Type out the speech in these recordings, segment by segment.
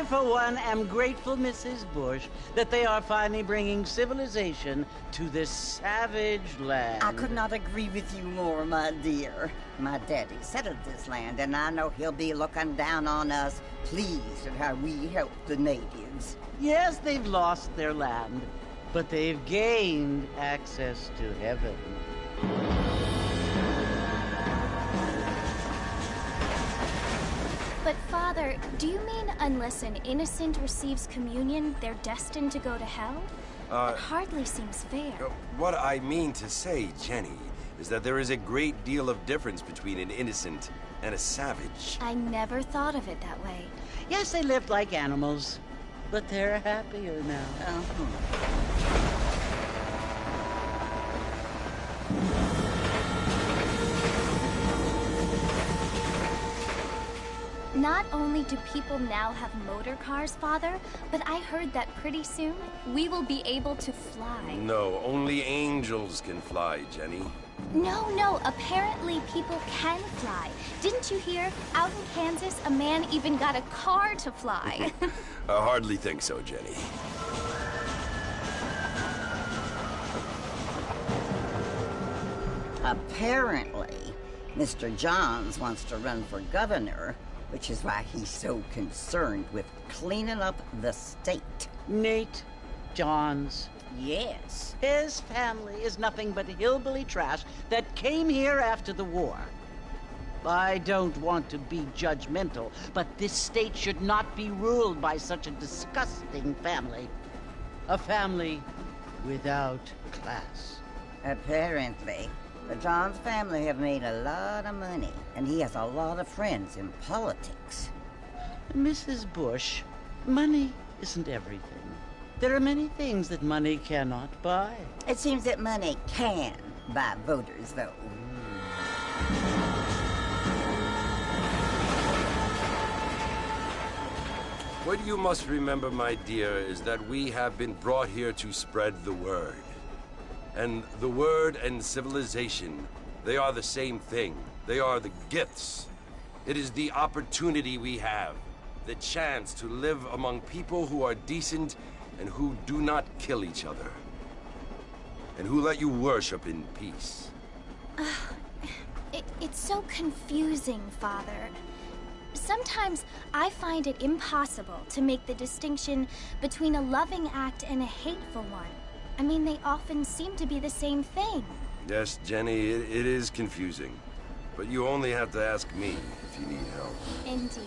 For one, am grateful, Mrs. Bush, that they are finally bringing civilization to this savage land. I could not agree with you more, my dear. My daddy settled this land, and I know he'll be looking down on us, pleased at how we help the natives. Yes, they've lost their land, but they've gained access to heaven. But Father, do you mean unless an innocent receives communion, they're destined to go to hell? It hardly seems fair. What I mean to say, Jenny, is that there is a great deal of difference between an innocent and a savage. I never thought of it that way. Yes, they lived like animals, but they're happier now. Not only do people now have motor cars, Father, but I heard that pretty soon we will be able to fly. No, only angels can fly, Jenny. No, apparently people can fly. Didn't you hear? Out in Kansas, a man even got a car to fly. I hardly think so, Jenny. Apparently, Mr. Johns wants to run for governor, which is why he's so concerned with cleaning up the state. Nate Johns. Yes. His family is nothing but hillbilly trash that came here after the war. I don't want to be judgmental, but this state should not be ruled by such a disgusting family. A family without class. Apparently. But John's family have made a lot of money, and he has a lot of friends in politics. Mrs. Bush, money isn't everything. There are many things that money cannot buy. It seems that money can buy voters, though. What you must remember, my dear, is that we have been brought here to spread the word. And the word and civilization, they are the same thing. They are the gifts. It is the opportunity we have, the chance to live among people who are decent and who do not kill each other, and who let you worship in peace. It's so confusing, Father. Sometimes I find it impossible to make the distinction between a loving act and a hateful one. I mean, they often seem to be the same thing. Yes, Jenny, it is confusing. But you only have to ask me if you need help. Indeed.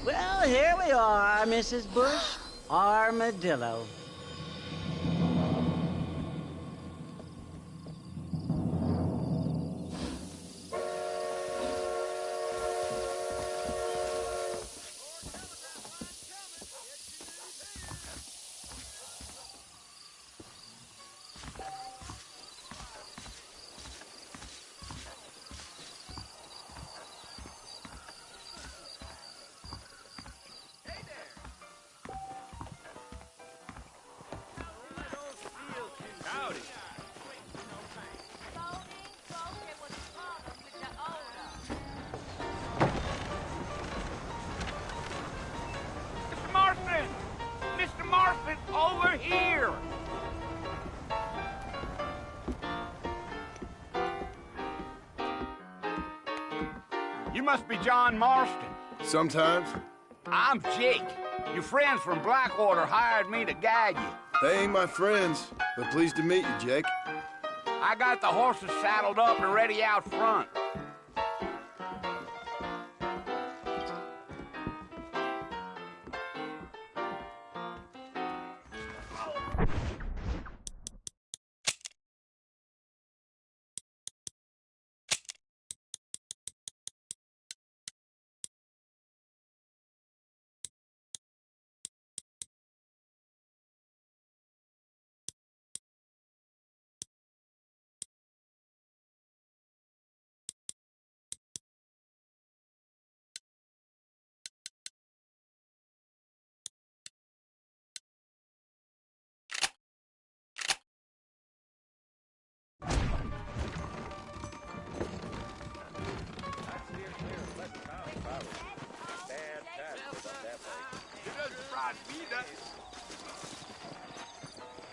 Well, here we are, Mrs. Bush. Armadillo. Over here! You must be John Marston. Sometimes. I'm Jake. Your friends from Blackwater hired me to guide you. They ain't my friends, but pleased to meet you, Jake. I got the horses saddled up and ready out front.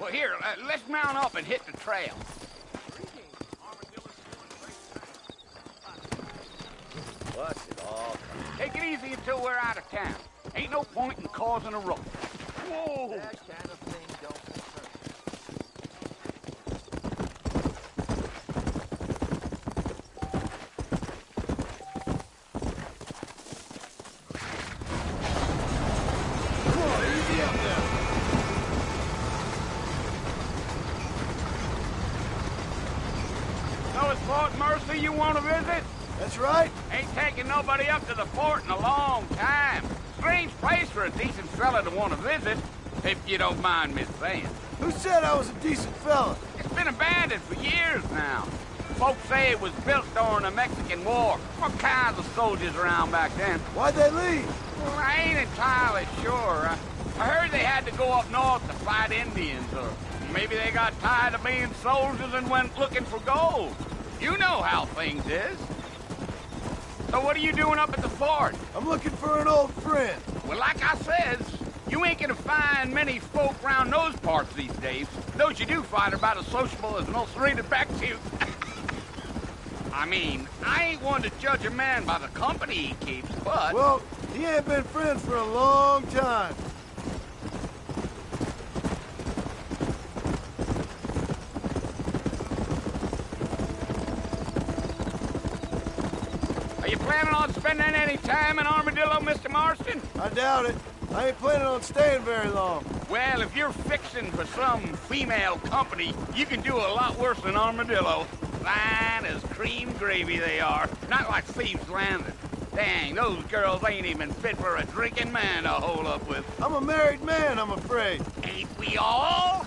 Well, here, let's mount up and hit the trail. What's it all? Take it easy until we're out of town. Ain't no point in causing a ruckus. Whoa! That kind of thing don't concern Come on, easy up now. So it's Fort Mercy you want to visit? That's right. Ain't taking nobody up to the fort in a long time. Strange place for a decent fella to want to visit, if you don't mind me saying. Who said I was a decent fella? It's been abandoned for years now. Folks say it was built during the Mexican War. All kinds of soldiers around back then. Why'd they leave? Well, I ain't entirely sure. I heard they had to go up north to fight Indians, or maybe they got tired of being soldiers and went looking for gold. You know how things is. So what are you doing up at the fort? I'm looking for an old friend. Well, like I says, you ain't gonna find many folk round those parts these days. Those you do find are about as sociable as an ulcerated back tooth. I mean, I ain't one to judge a man by the company he keeps, but... Well, he ain't been friends for a long time. Are you planning on spending any time in Armadillo, Mr. Marston? I doubt it. I ain't planning on staying very long. Well, if you're fixing for some female company, you can do a lot worse than Armadillo. Fine as cream gravy they are. Not like Thieves' Landing. Dang, those girls ain't even fit for a drinking man to hole up with. I'm a married man, I'm afraid. Ain't we all?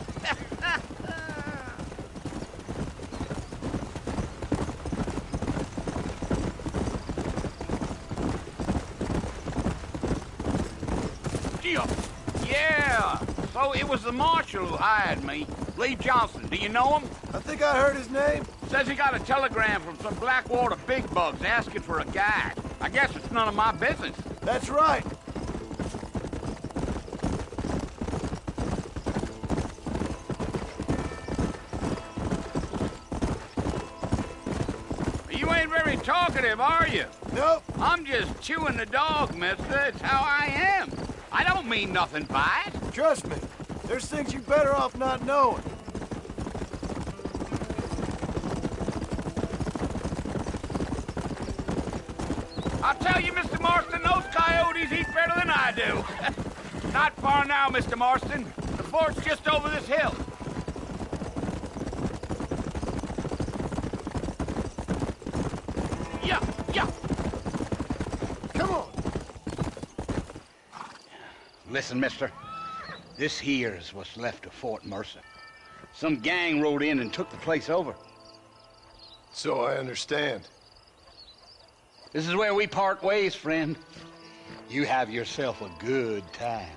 Yeah, so it was the marshal who hired me. Lee Johnson, do you know him? I think I heard his name. Says he got a telegram from some Blackwater big bugs asking for a guide. I guess it's none of my business. That's right. You ain't very talkative, are you? Nope. I'm just chewing the dog, mister. It's how I am. I don't mean nothing by it. Trust me. There's things you're better off not knowing. I'll tell you, Mr. Marston, those coyotes eat better than I do. Not far now, Mr. Marston. The fort's just over this hill. Yeah, yeah. Come on. Listen, mister. This here's what's left of Fort Mercer. Some gang rode in and took the place over. So I understand. This is where we part ways, friend. You have yourself a good time.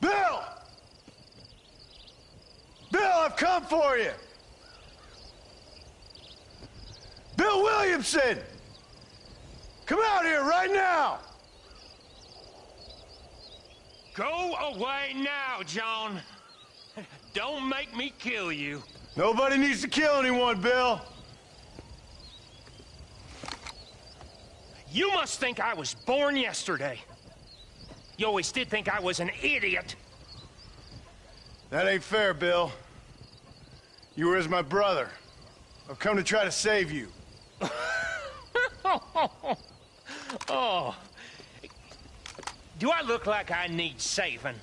Bill! Bill, I've come for you! Bill Williamson! Come out here right now! Go away now, John. Don't make me kill you. Nobody needs to kill anyone, Bill. You must think I was born yesterday. You always did think I was an idiot. That ain't fair, Bill. You were as my brother. I've come to try to save you. Oh. Do I look like I need saving?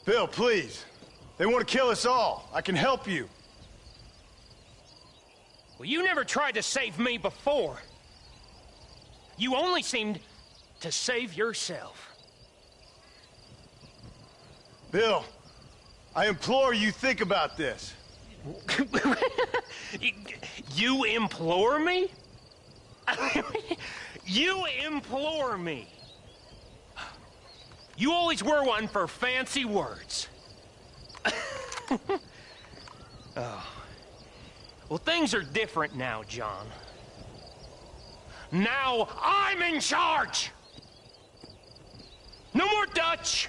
Bill, please. They want to kill us all. I can help you. Well, you never tried to save me before. You only seemed to save yourself. Bill, I implore you think about this. You implore me? You implore me. You always were one for fancy words. Oh. Well, things are different now, John. Now I'm in charge! No more Dutch!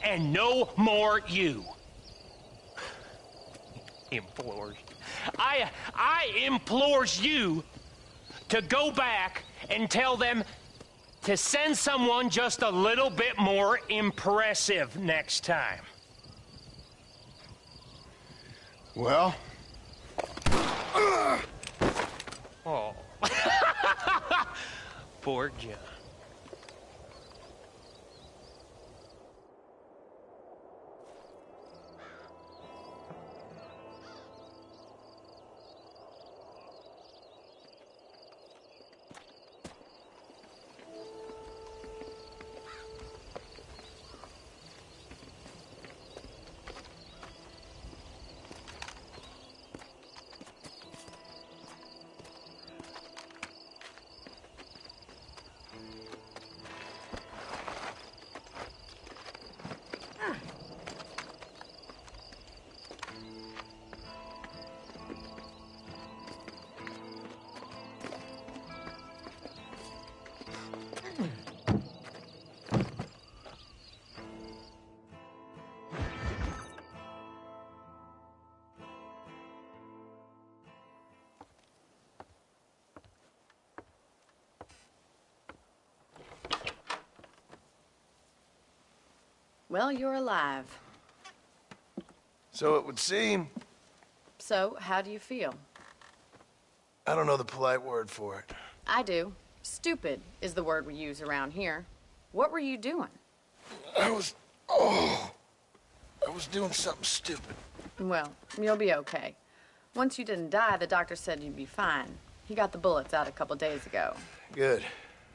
And no more you. Implores. I implores you to go back and tell them to send someone just a little bit more impressive next time. Well? Oh. Poor John. Well, you're alive. So it would seem. So, how do you feel? I don't know the polite word for it. I do. Stupid is the word we use around here. What were you doing? I was doing something stupid. Well, you'll be okay. Once you didn't die, the doctor said you'd be fine. He got the bullets out a couple days ago. Good.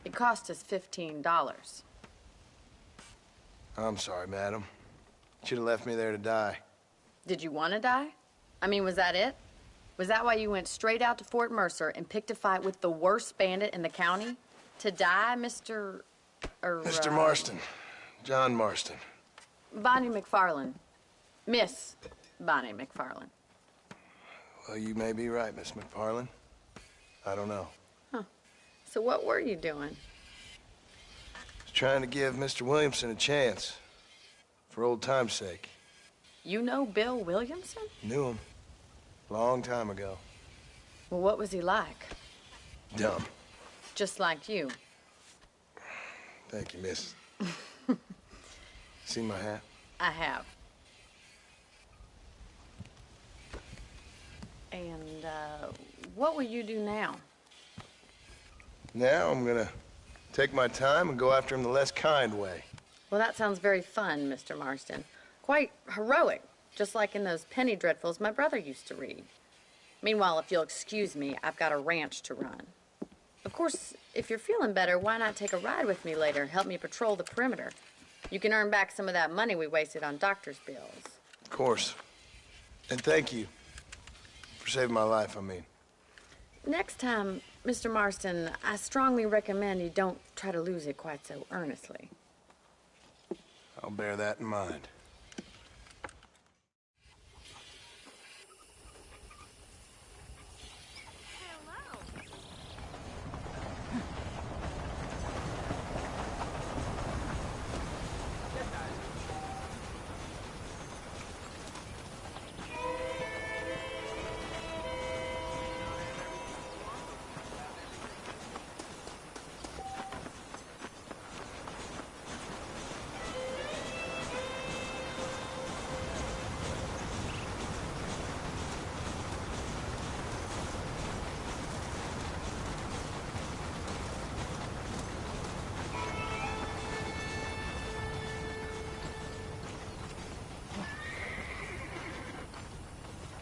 It cost us $15. I'm sorry, madam. Should have left me there to die. Did you want to die? I mean, was that it? Was that why you went straight out to Fort Mercer and picked a fight with the worst bandit in the county? To die, Mr. Mr. Marston. John Marston. Bonnie McFarland. Miss Bonnie McFarland. Well, you may be right, Miss McFarland. I don't know. Huh. So what were you doing? Was trying to give Mr. Williamson a chance. For old time's sake. You know Bill Williamson? Knew him. Long time ago. Well, what was he like? Dumb. Just like you. Thank you, miss. See my hat? I have. And, what will you do now? Now I'm gonna take my time and go after him the less kind way. Well, that sounds very fun, Mr. Marston. Quite heroic, just like in those penny dreadfuls my brother used to read. Meanwhile, if you'll excuse me, I've got a ranch to run. Of course, if you're feeling better, why not take a ride with me later and help me patrol the perimeter? You can earn back some of that money we wasted on doctor's bills. Of course. And thank you. For saving my life, I mean. Next time, Mr. Marston, I strongly recommend you don't try to lose it quite so earnestly. I'll bear that in mind.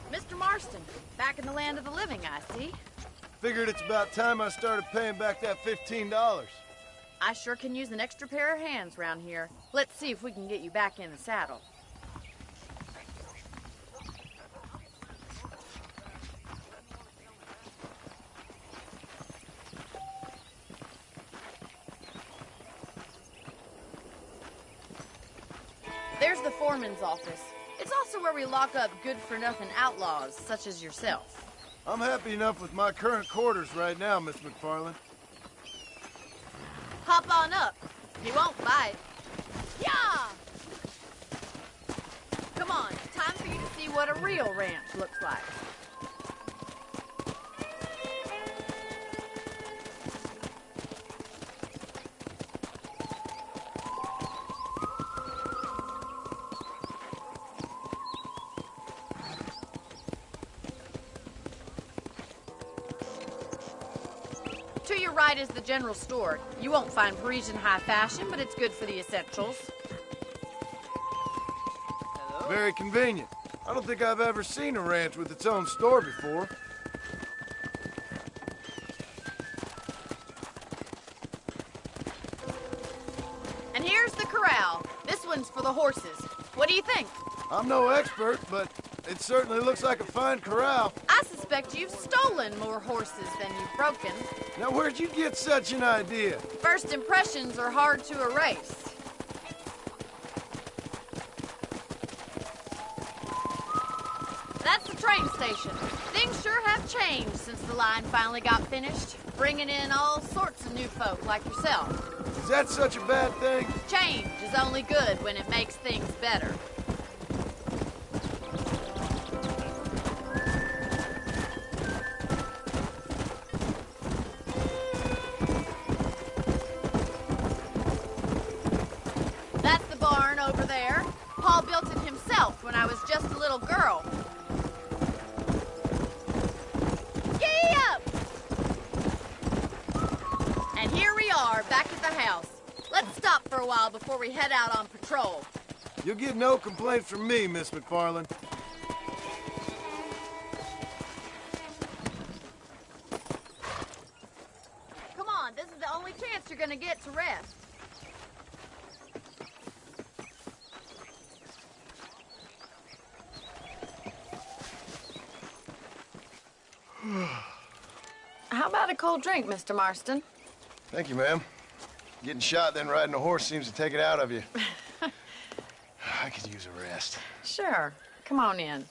Mr. Marston, back in the land of the living, I see. Figured it's about time I started paying back that $15. I sure can use an extra pair of hands round here. Let's see if we can get you back in the saddle. There's the foreman's office. It's also where we lock up good-for-nothing outlaws, such as yourself. I'm happy enough with my current quarters right now, Miss McFarland. Hop on up. He won't bite. Yeah! Come on, time for you to see what a real ranch looks like. To your right is the general store. You won't find Parisian high fashion, but it's good for the essentials. Very convenient. I don't think I've ever seen a ranch with its own store before. And here's the corral. This one's for the horses. What do you think? I'm no expert, but it certainly looks like a fine corral. I suspect you've stolen more horses than you've broken. Now, where'd you get such an idea? First impressions are hard to erase. That's the train station. Then Things sure have changed since the line finally got finished, bringing in all sorts of new folk like yourself. Is that such a bad thing? Change is only good when it makes things better. That's the barn over there. Paul built it himself when I was just a little girl. Gee up! And here we are, back at the house. Let's stop for a while before we head out on patrol. You'll get no complaints from me, Miss McFarland. Come on, this is the only chance you're gonna get to rest. How about a cold drink, Mr. Marston? Thank you, ma'am. Getting shot, then riding a horse seems to take it out of you. I could use a rest. Sure. Come on in.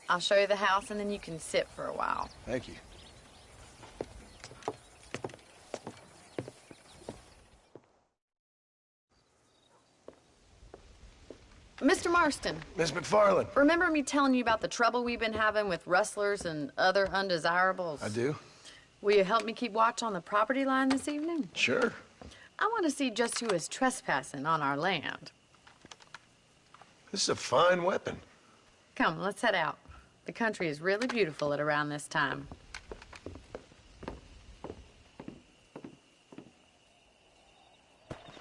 I'll show you the house, and then you can sit for a while. Thank you. Mr. Marston, Miss McFarland. remember me telling you about the trouble we've been having with rustlers and other undesirables? I do. Will you help me keep watch on the property line this evening? Sure. I want to see just who is trespassing on our land. This is a fine weapon. Come, let's head out. The country is really beautiful at around this time.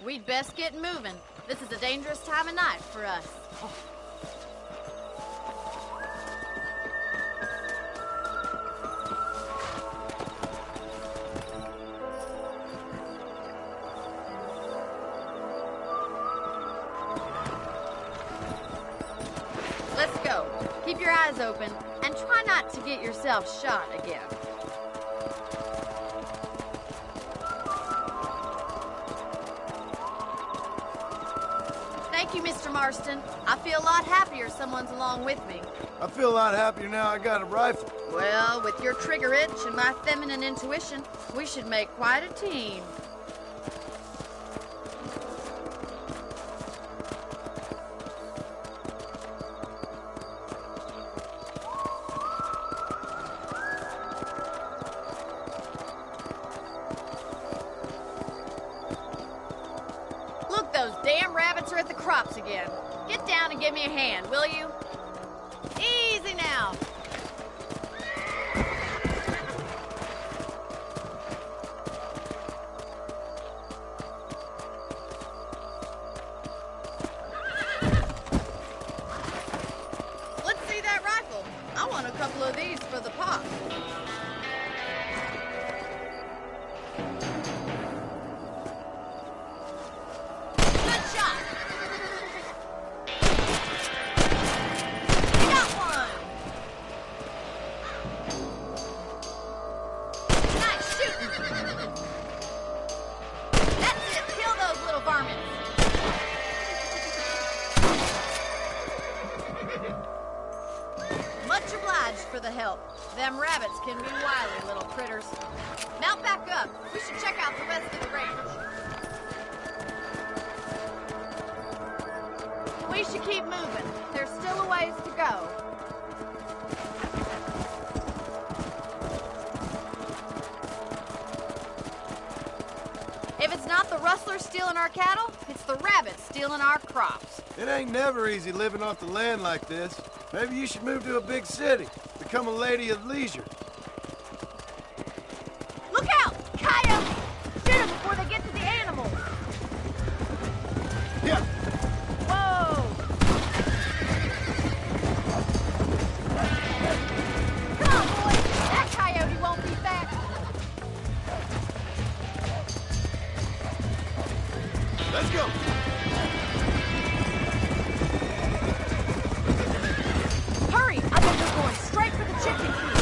We'd best get moving. This is a dangerous time of night for us. Let's go. Keep your eyes open and try not to get yourself shot again. Thank you, Mr. Marston. I feel a lot happier someone's along with me. I feel a lot happier now I got a rifle. Well, with your trigger itch and my feminine intuition, we should make quite a team. Look, those damn rabbits are at the crops again. Get down and give me a hand, will you? Easy now. Let's see that rifle. I want a couple of these for the pop. Good shot. Got one. Nice shooting. That's it. Kill those little varmints. Much obliged for the help. Them rabbits can be wily little critters. Mount back up. We should check out the rest of the range. We should keep moving. There's still a ways to go. If it's not the rustlers stealing our cattle, it's the rabbits stealing our crops. It ain't never easy living off the land like this. Maybe you should move to a big city. Become a lady of leisure. Look out! Coyote! Shoot them before they get to the animals. Yeah. Whoa! Come on, boys! That coyote won't be back. Let's go. Hurry! I bet they're going straight for the chicken coop.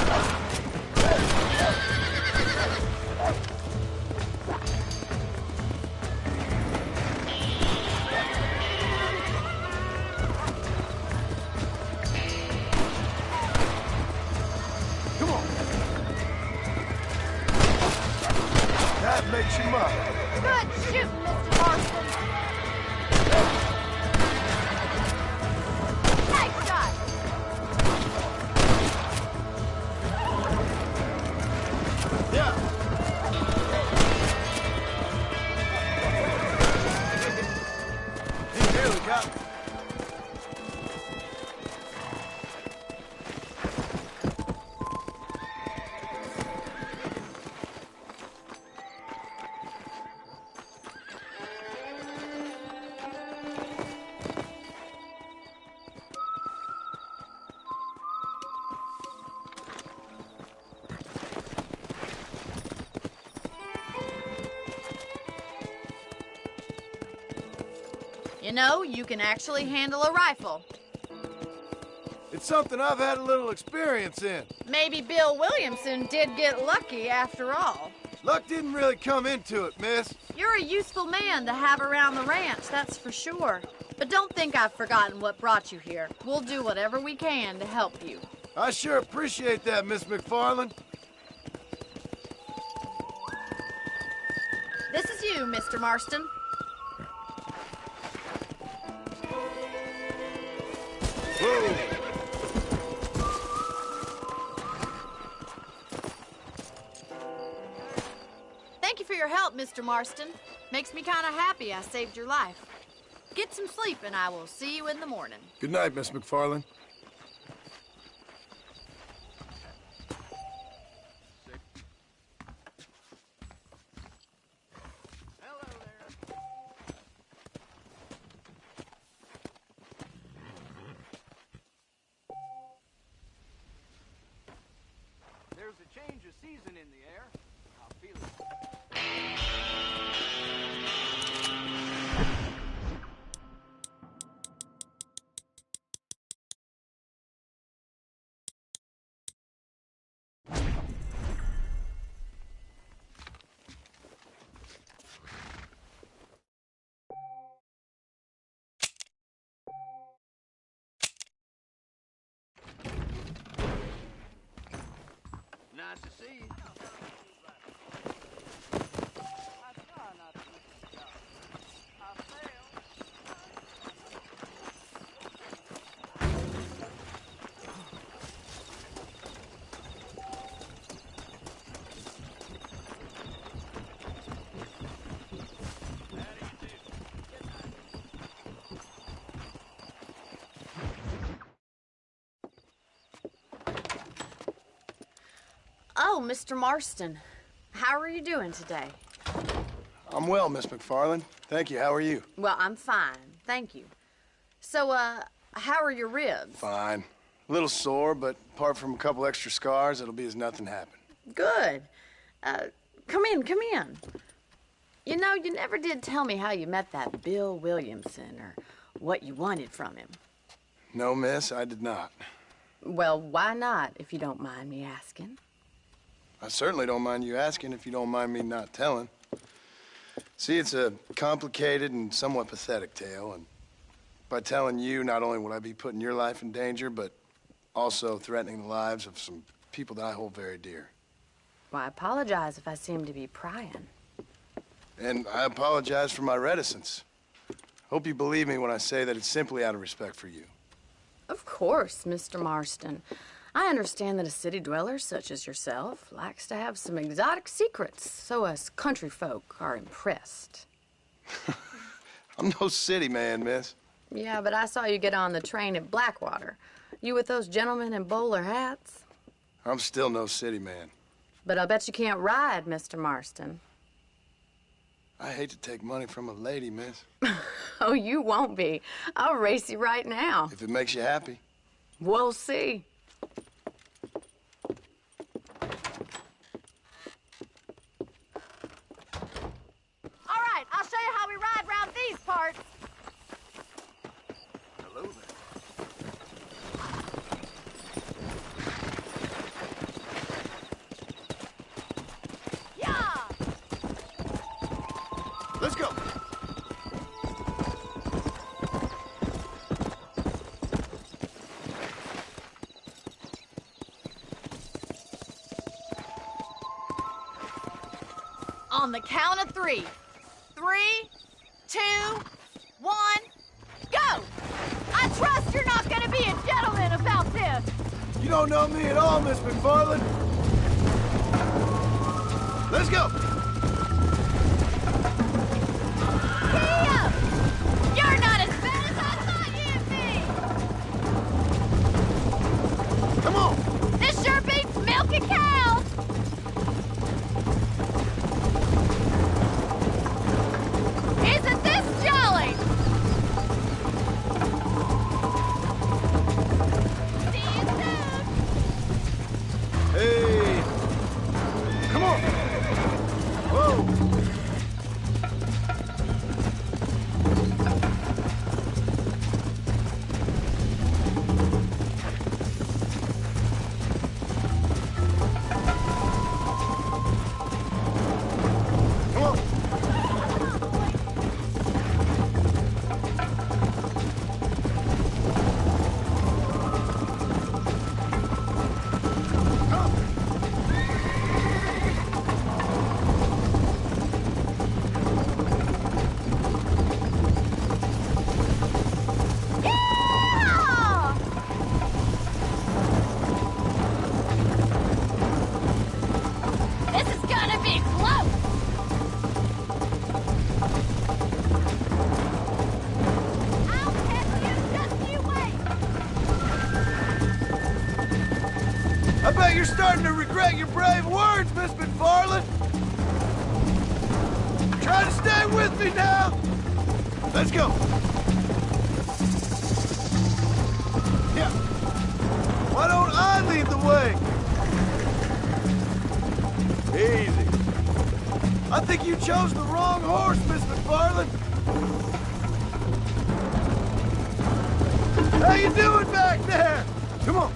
Come on. him, Mr. Marston. Nice shot. Yeah. He's nearly got me. You know, you can actually handle a rifle. It's something I've had a little experience in. Maybe Bill Williamson did get lucky after all. Luck didn't really come into it, miss. You're a useful man to have around the ranch, that's for sure. But don't think I've forgotten what brought you here. We'll do whatever we can to help you. I sure appreciate that, Miss McFarland. This is you, Mr. Marston. Whoa. Thank you for your help, Mr. Marston. Makes me kind of happy I saved your life. Get some sleep and I will see you in the morning. Good night, Miss McFarland. There's a change of season in the air. I'll feel it. Nice to see you. I try not to miss the job. I fail. Oh, Mr. Marston. How are you doing today? I'm well, Miss McFarland. Thank you. How are you? Well, I'm fine. Thank you. So, how are your ribs? Fine. A little sore, but apart from a couple extra scars, it'll be as nothing happened. Good. Come in, come in. You know, you never did tell me how you met that Bill Williamson or what you wanted from him. No, miss, I did not. Well, why not, if you don't mind me asking? I certainly don't mind you asking if you don't mind me not telling. See, it's a complicated and somewhat pathetic tale, and by telling you, not only would I be putting your life in danger, but also threatening the lives of some people that I hold very dear. Well, I apologize if I seem to be prying. And I apologize for my reticence. Hope you believe me when I say that it's simply out of respect for you. Of course, Mr. Marston. I understand that a city dweller such as yourself likes to have some exotic secrets, so us country folk are impressed. I'm no city man, miss. Yeah, but I saw you get on the train at Blackwater. You with those gentlemen in bowler hats? I'm still no city man. But I bet you can't ride, Mr. Marston. I hate to take money from a lady, miss. Oh, you won't be. I'll race you right now. If it makes you happy. We'll see. All right, I'll show you how we ride round these parts. Hello there. Yeah! Let's go. On the count of three. 3, 3, 2, 1, go! I trust you're not gonna be a gentleman about this! You don't know me at all, Miss McFarland. Let's go! Kia! You're not as bad as I thought you'd be! Come on! This sure beats milking cows! Isn't this jolly? See you soon! Hey! Come on! Whoa! Come on! Yeah! This is gonna be close! I'll catch you, just you wait! I bet you're starting to regret your brave words, Miss McFarland. Try to stay with me now. Let's go. Yeah. Why don't I lead the way? Easy. I think you chose the wrong horse, Miss McFarland. How you doing back there? Come on.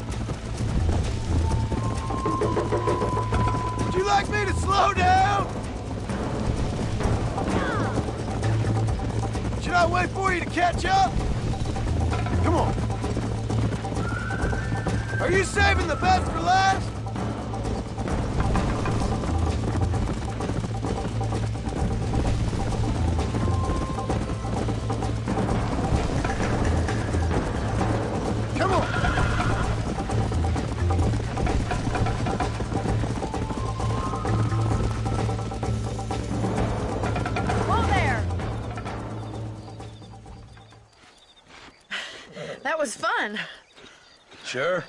Would you like me to slow down? Should I wait for you to catch up? Come on. Are you saving the best for last? Come on. Whoa there! That was fun. Sure.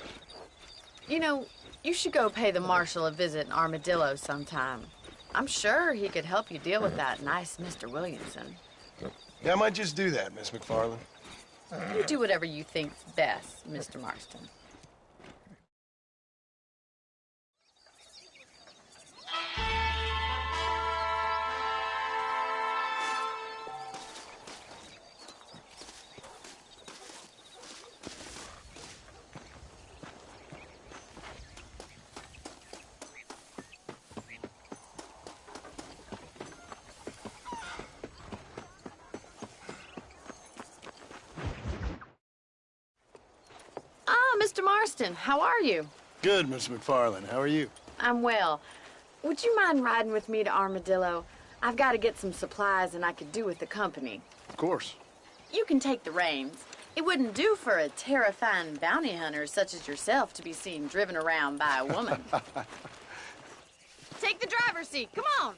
You know, you should go pay the marshal a visit in Armadillo sometime. I'm sure he could help you deal with that nice Mr. Williamson. Yeah, I might just do that, Miss McFarland. You do whatever you think's best, Mr. Marston. Mr. Marston, how are you? Good, Miss McFarland. How are you? I'm well. Would you mind riding with me to Armadillo? I've got to get some supplies and I could do with the company. Of course. You can take the reins. It wouldn't do for a terrifying bounty hunter such as yourself to be seen driven around by a woman. Take the driver's seat, come on!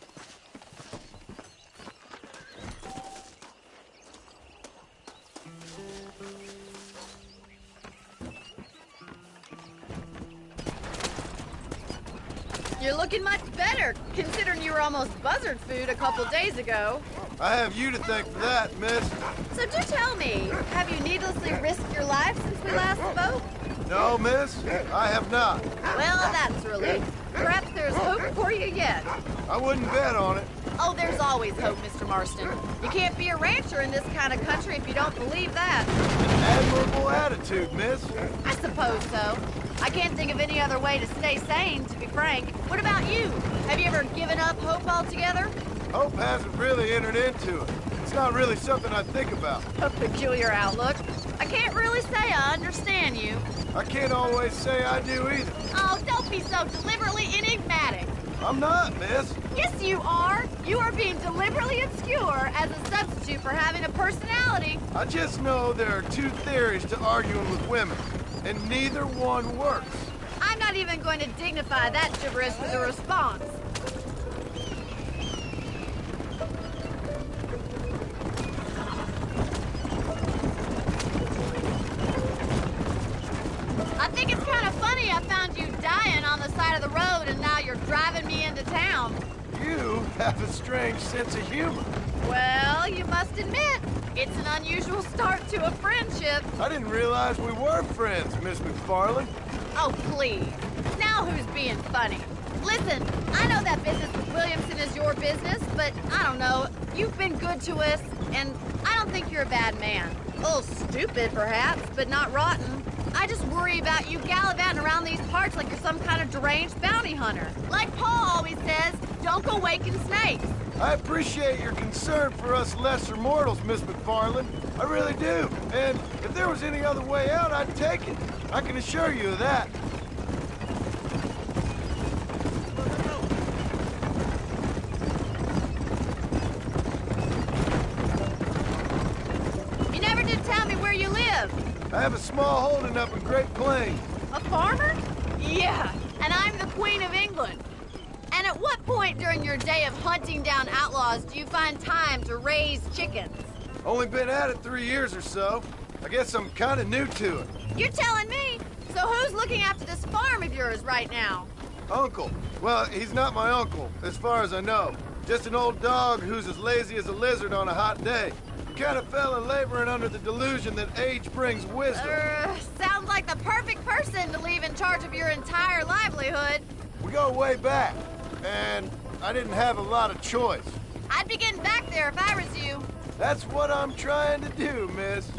You're looking much better, considering you were almost buzzard food a couple days ago. I have you to thank for that, miss. So do tell me, have you needlessly risked your life since we last spoke? No, miss, I have not. Well, that's a relief. Perhaps there's hope for you yet. I wouldn't bet on it. Oh, there's always hope, Mr. Marston. You can't be a rancher in this kind of country if you don't believe that. Admirable attitude, miss. I suppose so. I can't think of any other way to stay sane, to be frank. What about you? Have you ever given up hope altogether? Hope hasn't really entered into it. It's not really something I think about. A peculiar outlook. I can't really say I understand you. I can't always say I do either. Oh, don't be so deliberately enigmatic. I'm not, miss. Yes, you are. You are being deliberately obscure as a substitute for having a personality. I just know there are two theories to arguing with women, and neither one works. I'm not even going to dignify that gibberish with a response. I think it's kind of funny I found you dying on the side of the road and now you're driving me into town. You have a strange sense of humor. Well, you must admit, it's an unusual start to a friendship. I didn't realize we were friends, Miss McFarland. Oh, please. Now who's being funny? Listen, I know that business with Williamson is your business, but I don't know. You've been good to us, and I don't think you're a bad man. A little stupid, perhaps, but not rotten. I just worry about you gallivanting around these parts like you're some kind of deranged bounty hunter. Like Paul always says, don't go waking snakes. I appreciate your concern for us lesser mortals, Miss McFarland. I really do. And if there was any other way out, I'd take it. I can assure you of that. You never did tell me where you live. I have a small holding up in Great Plains. A farmer? Yeah, and I'm the Queen of England. And at what point during your day of hunting down outlaws do you find time to raise chickens? Only been at it 3 years or so. I guess I'm kind of new to it. You're telling me? So who's looking after this farm of yours right now? Uncle. Well, he's not my uncle, as far as I know. Just an old dog who's as lazy as a lizard on a hot day. The kind of fella laboring under the delusion that age brings wisdom. Sounds like the perfect person to leave in charge of your entire livelihood. We go way back, and I didn't have a lot of choice. I'd be getting back there if I was you. That's what I'm trying to do, miss.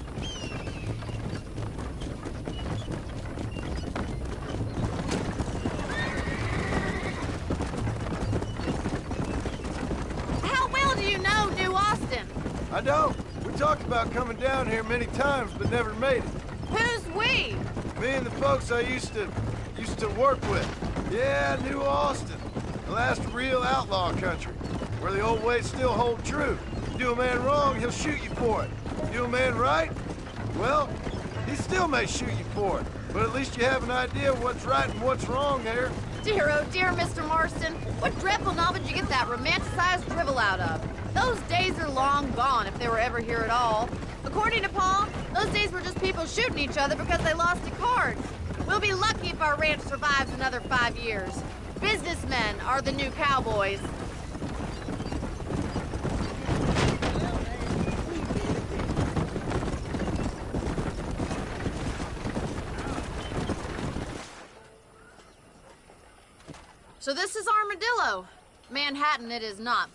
How well do you know New Austin? I don't. We talked about coming down here many times, but never made it. Who's we? Me and the folks I used to work with. Yeah, New Austin. The last real outlaw country, where the old ways still hold true. You do a man wrong, he'll shoot you for it. You do a man right, well, he still may shoot you for it. But at least you have an idea of what's right and what's wrong there. Dear, oh dear, Mr. Marston. What dreadful novel did you get that romanticized drivel out of? Those days are long gone, if they were ever here at all. According to Paul, those days were just people shooting each other because they lost at cards. We'll be lucky if our ranch survives another 5 years. Businessmen are the new cowboys. So this is Armadillo. Manhattan it is not,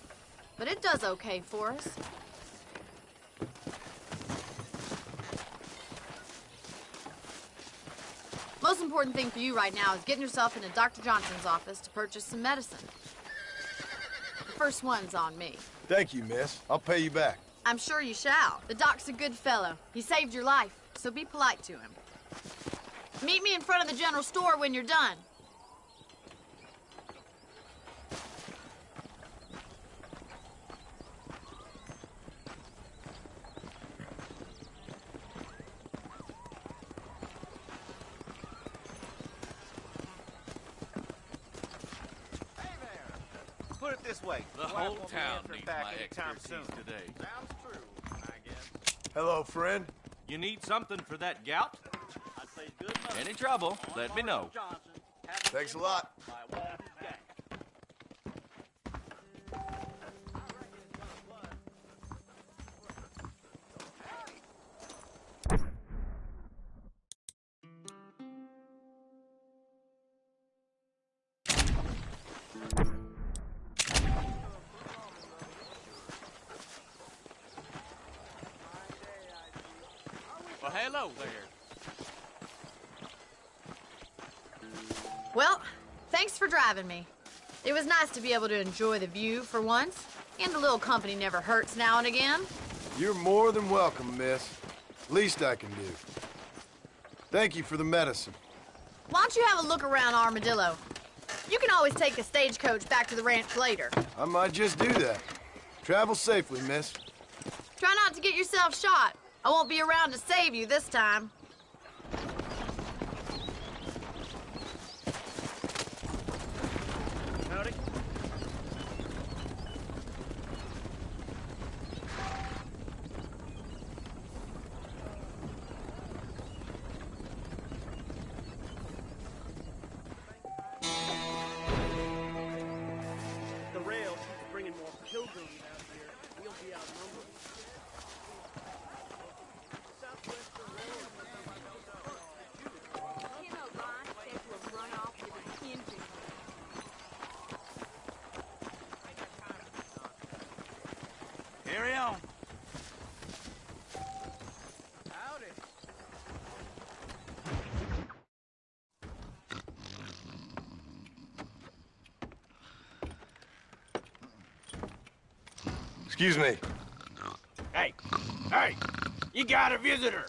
but it does okay for us. Most important thing for you right now is getting yourself into Dr. Johnson's office to purchase some medicine. The first one's on me. Thank you, miss. I'll pay you back. I'm sure you shall. The doc's a good fellow. He saved your life, so be polite to him. Meet me in front of the general store when you're done. Put it this way. The whole town needs my expertise today. Sounds true, I guess. Hello, friend. You need something for that gout? I'd say good enough. Any trouble, let me know. Johnson Thanks a lot. by Walter's gang. Well, hello there. Well, thanks for driving me. It was nice to be able to enjoy the view for once, and a little company never hurts now and again. You're more than welcome, miss. Least I can do. Thank you for the medicine. Why don't you have a look around Armadillo? You can always take a stagecoach back to the ranch later. I might just do that. Travel safely, miss. Try not to get yourself shot. I won't be around to save you this time. Howdy. The rail keeps bringing more pilgrims out here. We'll be outnumbered. Carry on. Howdy. Excuse me. Hey, hey, you got a visitor.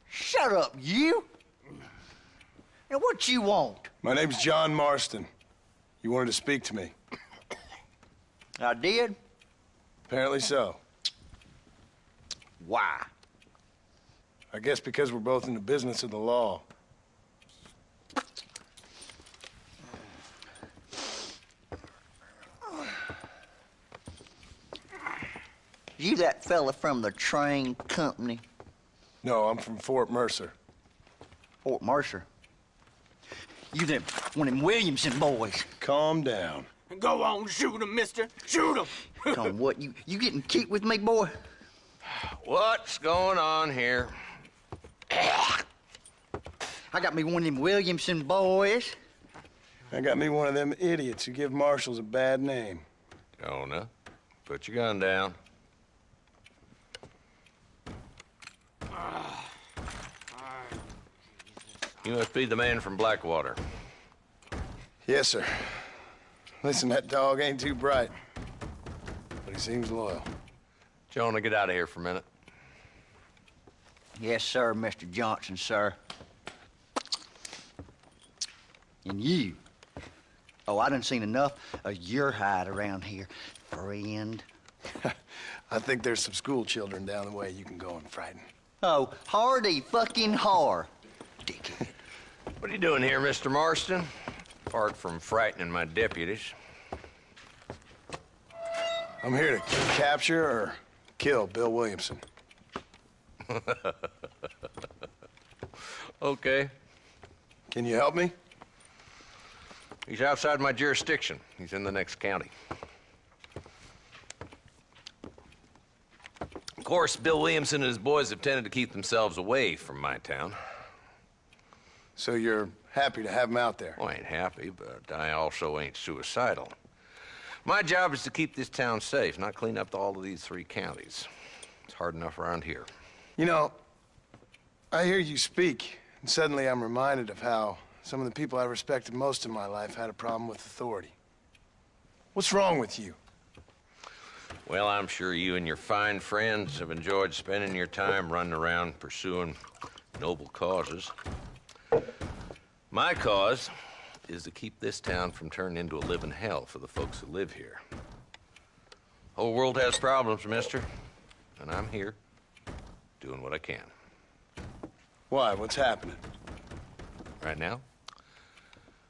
Shut up, you! Now, what you want? My name's John Marston. You wanted to speak to me. I did? Apparently so. Why? I guess because we're both in the business of the law. You that fella from the train company? No, I'm from Fort Mercer. Fort Mercer? You them one of them Williamson boys. Calm down. Go on, shoot him, mister. Shoot him. Come on, what, you getting keep with me, boy? What's going on here? I got me one of them Williamson boys. I got me one of them idiots who give marshals a bad name. Jonah, put your gun down. You must be the man from Blackwater. Yes, sir. Listen, that dog ain't too bright, but he seems loyal. Jonah, get out of here for a minute. Yes, sir, Mr. Johnson, sir. And you. Oh, I done seen enough of your hide around here, friend. I think there's some school children down the way you can go and frighten. Oh, hardy fucking har. Dickhead. What are you doing here, Mr. Marston? Apart from frightening my deputies. I'm here to capture or kill Bill Williamson. Okay. Can you help me? He's outside my jurisdiction. He's in the next county. Of course, Bill Williamson and his boys have tended to keep themselves away from my town. So you're happy to have him out there? Well, I ain't happy, but I also ain't suicidal. My job is to keep this town safe, not clean up all of these 3 counties. It's hard enough around here. You know, I hear you speak, and suddenly I'm reminded of how some of the people I respected most in my life had a problem with authority. What's wrong with you? Well, I'm sure you and your fine friends have enjoyed spending your time running around pursuing noble causes. My cause is to keep this town from turning into a living hell for the folks who live here. Whole world has problems, mister, and I'm here doing what I can. Why? What's happening? Right now,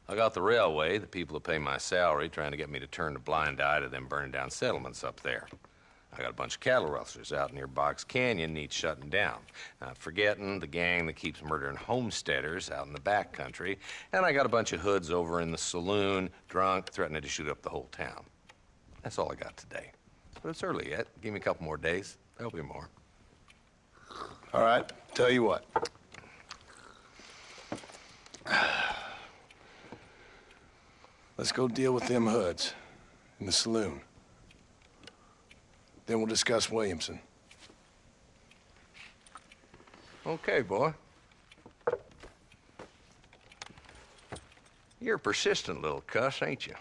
I got the railway, the people who pay my salary, trying to get me to turn a blind eye to them burning down settlements up there. I got a bunch of cattle rustlers out near Box Canyon needs shutting down. Not forgetting the gang that keeps murdering homesteaders out in the back country. And I got a bunch of hoods over in the saloon, drunk, threatening to shoot up the whole town. That's all I got today. But it's early yet. Give me a couple more days. There'll be more. All right, tell you what. Let's go deal with them hoods in the saloon. Then we'll discuss Williamson. Okay, boy. You're a persistent little cuss, ain't you?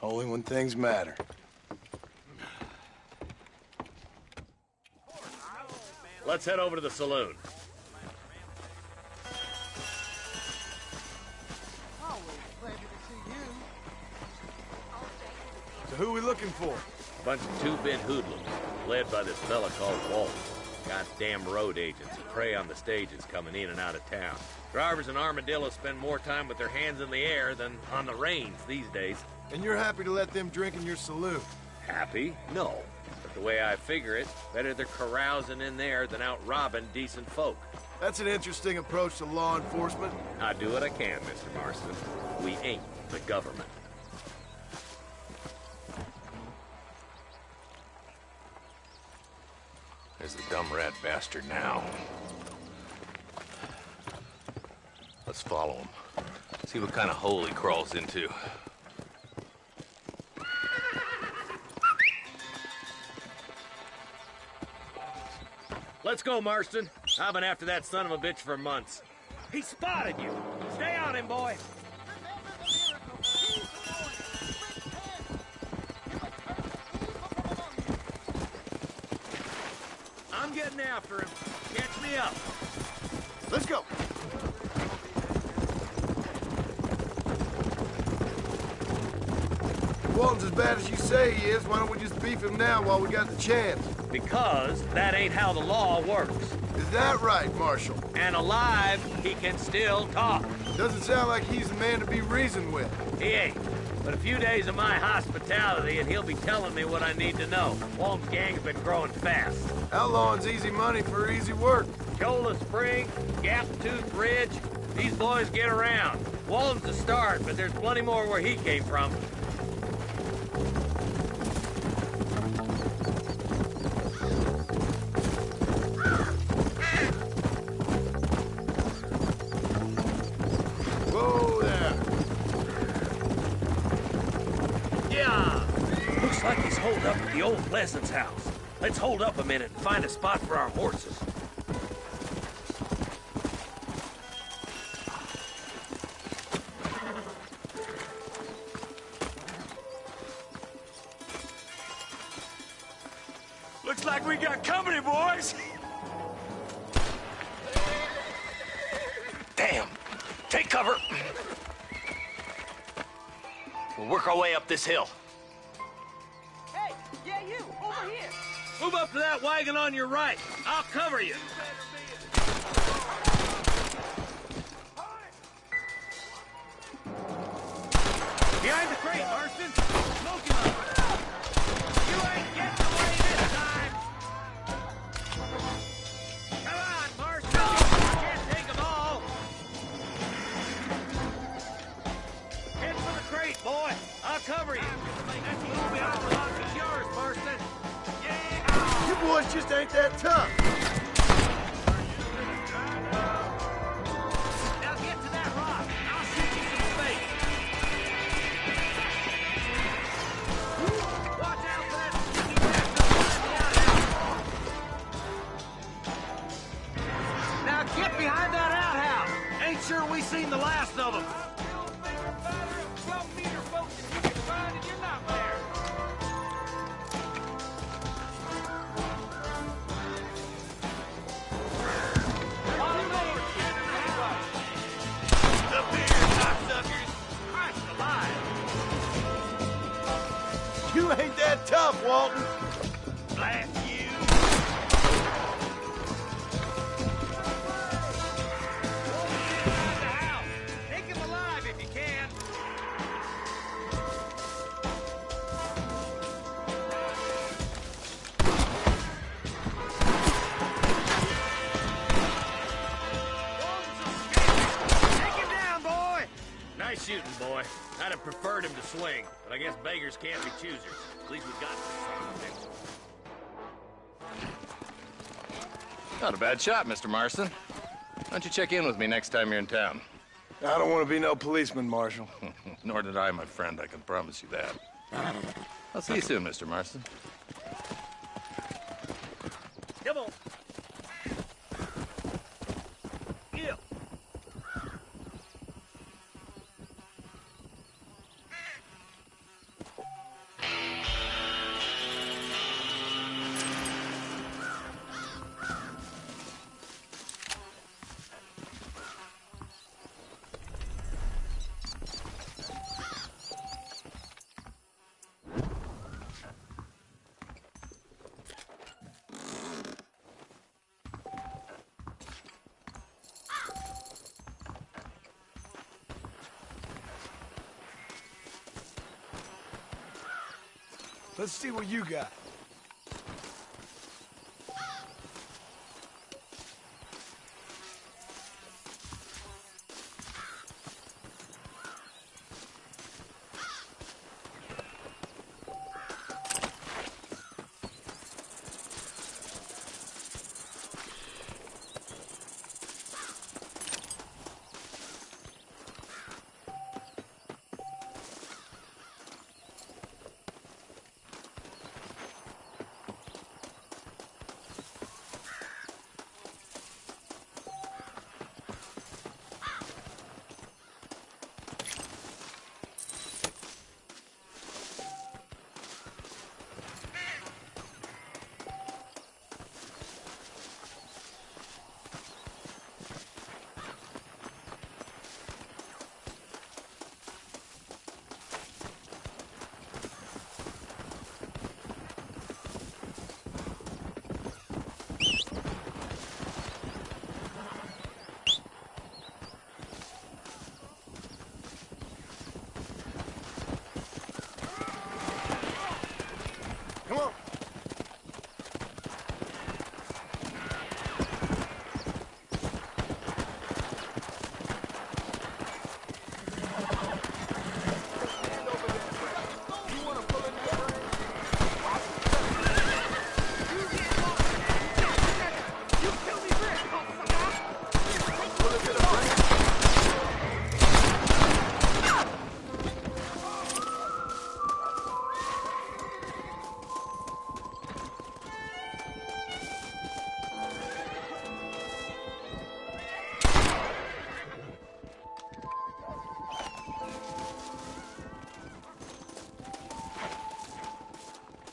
Only when things matter. Let's head over to the saloon. Who we looking for? A bunch of two-bit hoodlums, led by this fella called Walt. Goddamn road agents who prey on the stages coming in and out of town. Drivers in Armadillo spend more time with their hands in the air than on the reins these days. And you're happy to let them drink in your saloon? Happy? No. But the way I figure it, better they're carousing in there than out robbing decent folk. That's an interesting approach to law enforcement. I do what I can, Mr. Marston. We ain't the government. There's the dumb rat bastard now. Let's follow him. See what kind of hole he crawls into. Let's go, Marston. I've been after that son of a bitch for months. He spotted you. Stay on him, boy. I'm getting after him. Catch me up. Let's go. Walton's as bad as you say he is. Why don't we just beef him now while we got the chance? Because that ain't how the law works. Is that right, Marshal? And alive, he can still talk. Doesn't sound like he's the man to be reasoned with. He ain't. But a few days of my hospitality and he'll be telling me what I need to know. Walton's gang's been growing fast. Outlawing's easy money for easy work. Cholla Spring, Gap Tooth Ridge, these boys get around. Walton's the start, but there's plenty more where he came from. Whoa there. Yeah! Looks like he's holed up at the old Pleasance house. Let's hold up a minute and find a spot for our horses. Looks like we got company, boys! Damn! Take cover! We'll work our way up this hill. Hey, yeah, you, over here. Move up to that wagon on your right. I'll cover you. Behind the crate, Marston. Smoke him up. You ain't getting away this time. Come on, Marston. You can't take them all. Head for the crate, boy. I'll cover you. That's move behind the rock is yours, Marston. Yeah. You boys just ain't that tough. Now get to that rock. I'll shoot you some space. Watch out for that sticky bastard behind the outhouse. Now get behind that outhouse. Ain't sure we seen the last of them. You ain't that tough, Walton. Blast you! Inside the house. Take him alive if you can. Take him down, boy! Nice shooting, boy. I'd have preferred him to swing, but I guess beggars can't be choosers. At least we got this. Not a bad shot, Mr. Marston. Why don't you check in with me next time you're in town? I don't want to be no policeman, Marshal. Nor did I, my friend. I can promise you that. I'll see you soon, Mr. Marston. Come on. Yeah. Let's see what you got.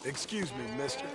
Excuse me, mister.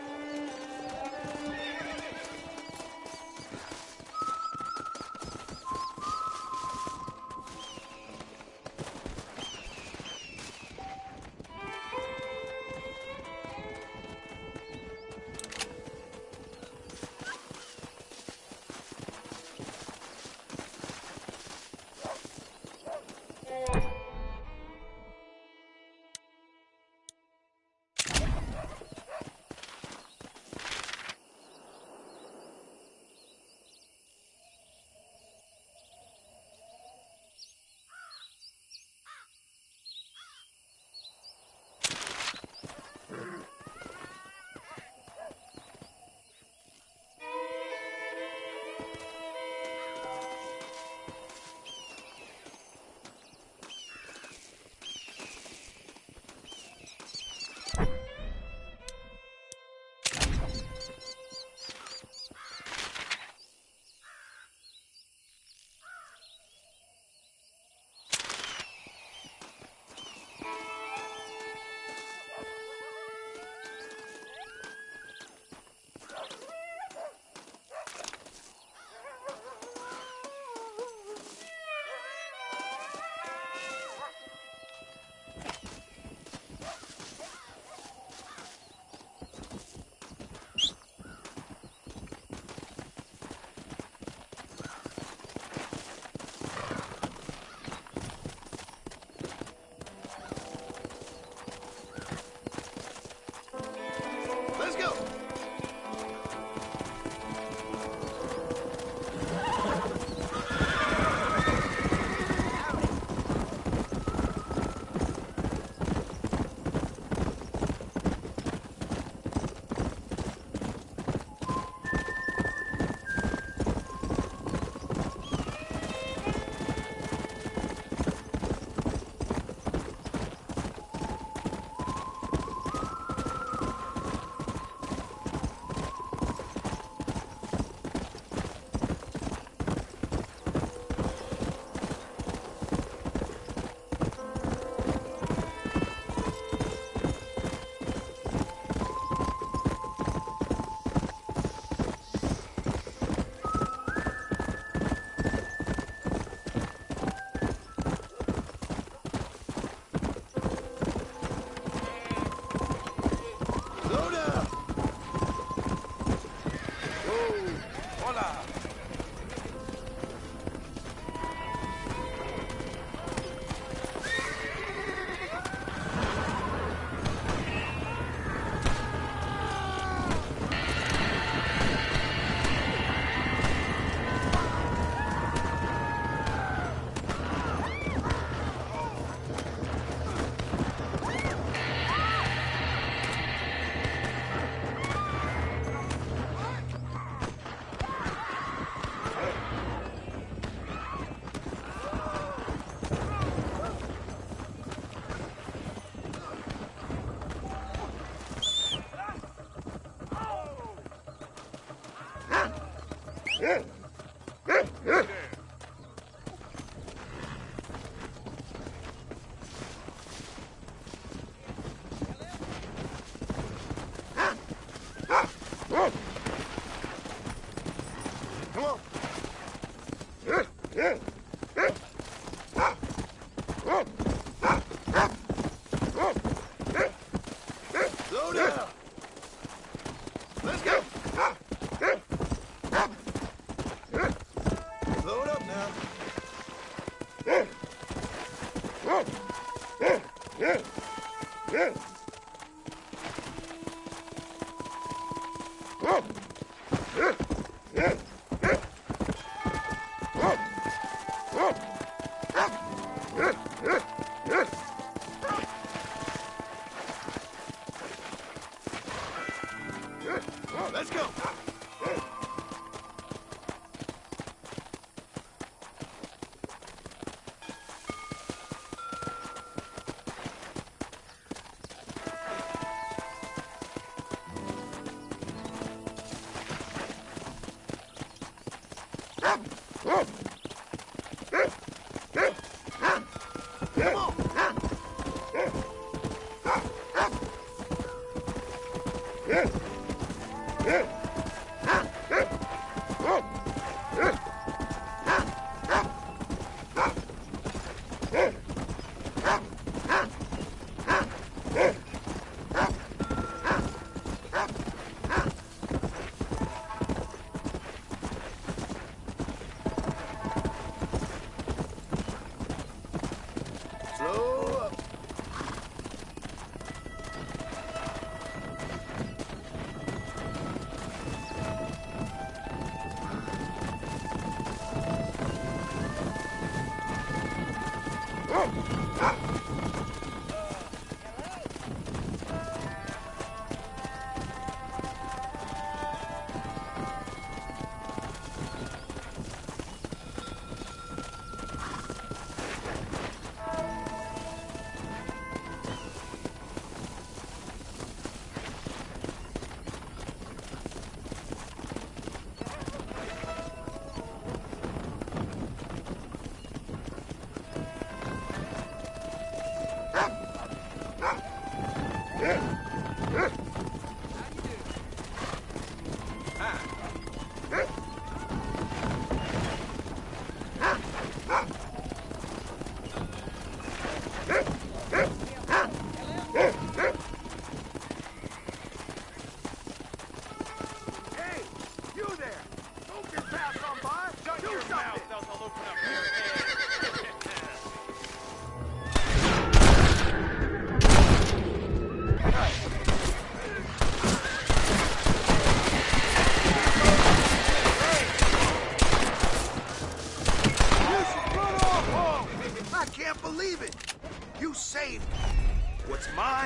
Let's go.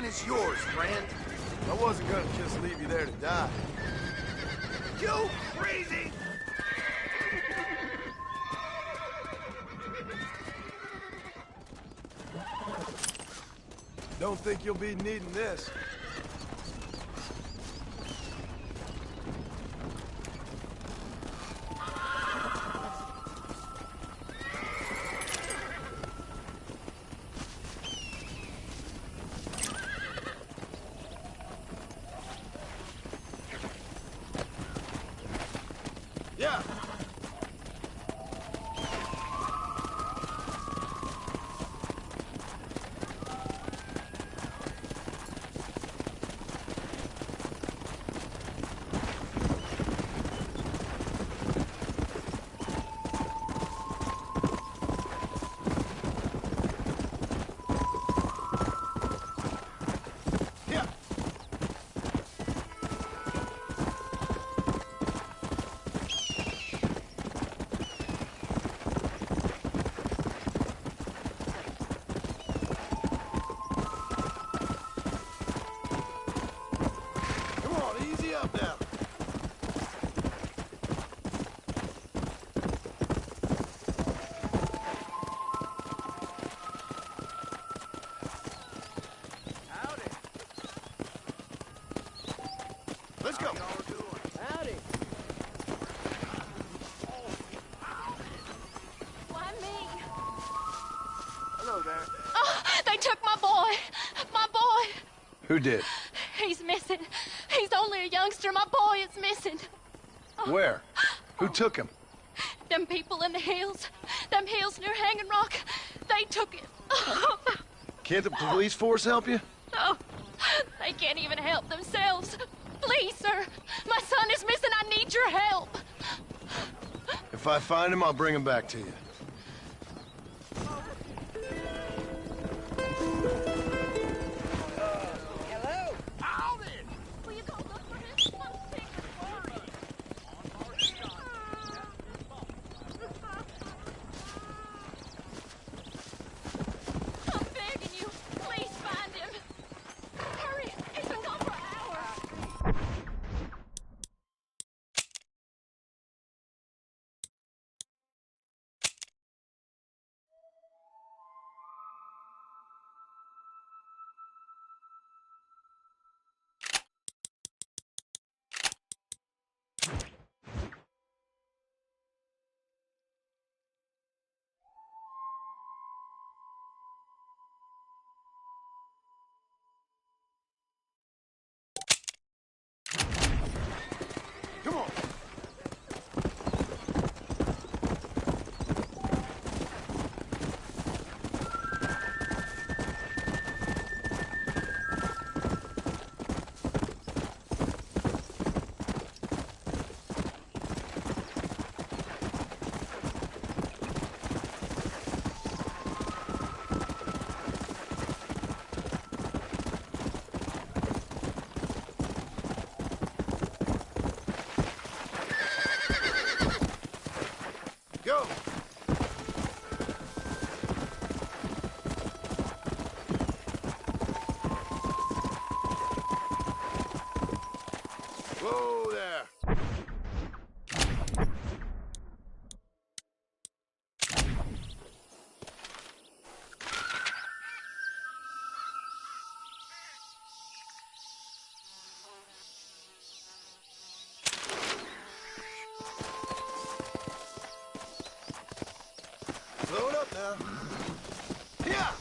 Is yours, friend. I wasn't gonna just leave you there to die. You crazy! Don't think you'll be needing this. Yeah. Who did? He's missing. He's only a youngster. My boy is missing. Where? Who took him? Them people in the hills. Them hills near Hanging Rock. They took him. Can't the police force help you? Oh, they can't even help themselves. Please, sir. My son is missing. I need your help. If I find him, I'll bring him back to you. Hello? Alden! Will you go look for him? I'm sick and worried. I'm begging you. Please find him. Hurry. He's been gone for hours. Come on. Go! Whoa there! Slow it up now. Yeah!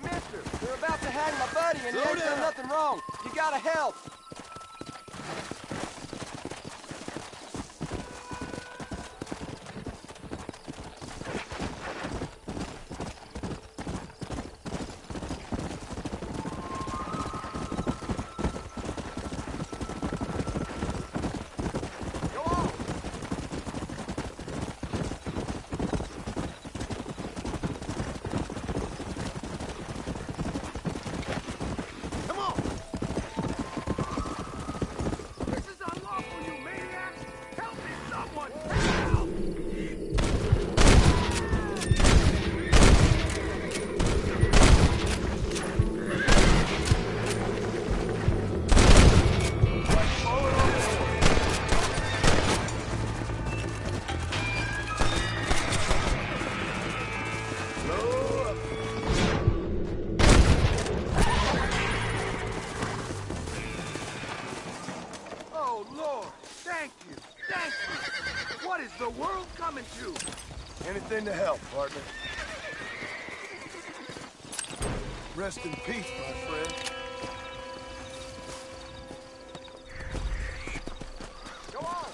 Mister, they're about to hang my buddy and he ain't done nothing wrong. You gotta help. Oh, Lord, thank you. Thank you. What is the world coming to? Anything to help, partner. Rest in peace, my friend. Go on.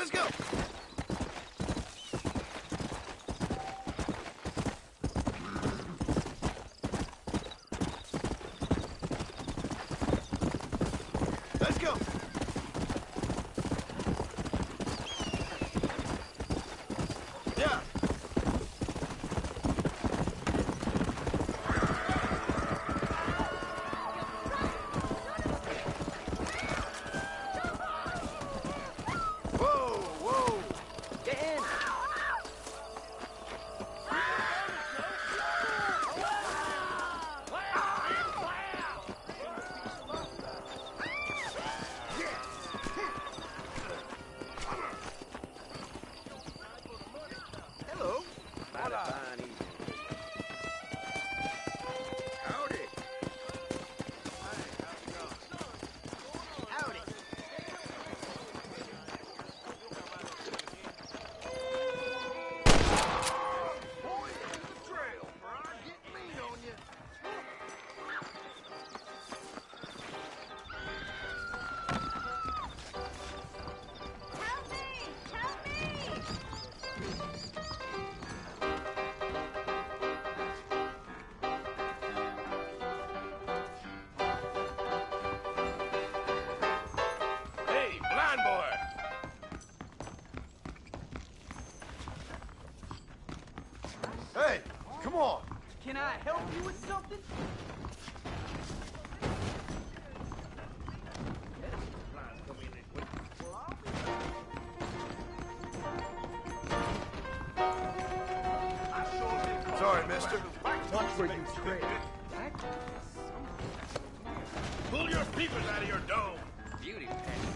Let's go! Let's go! Yeah! Whoa, whoa! Get in! Hello. Mighty fine evening. Howdy. Howdy. Boy, to the trail, for I get mean on you. Help me! Help me! Hey, blind boy! Hey, come on! Can I help you with something? Sorry, mister. Watch where you tread. Pull your peepers out of your dome! Beauty pageant.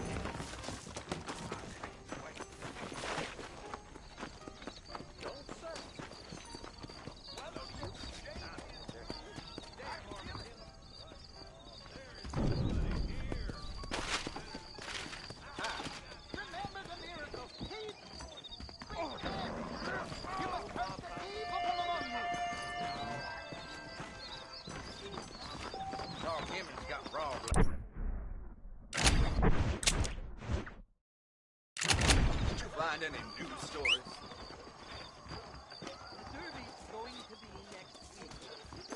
Dog Hammond's got raw. Did you find any news stories? The Derby's going to be next week.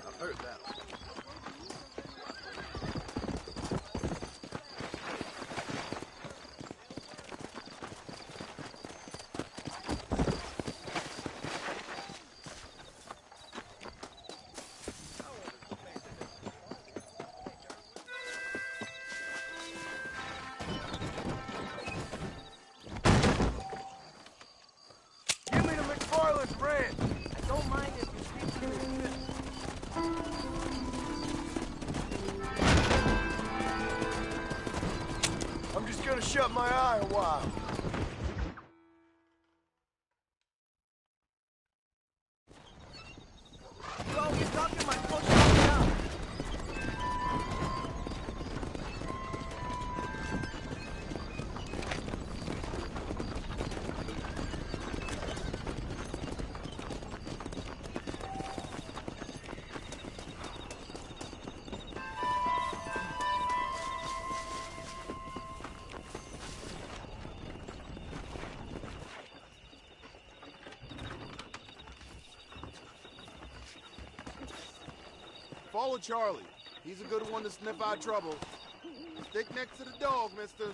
I've heard that. Give me the McFarland's ranch! I don't mind if you speak to me. I'm just gonna shut my eye a while. So you're talking my push down. Follow Charlie. He's a good one to sniff out trouble. Stick next to the dog, mister.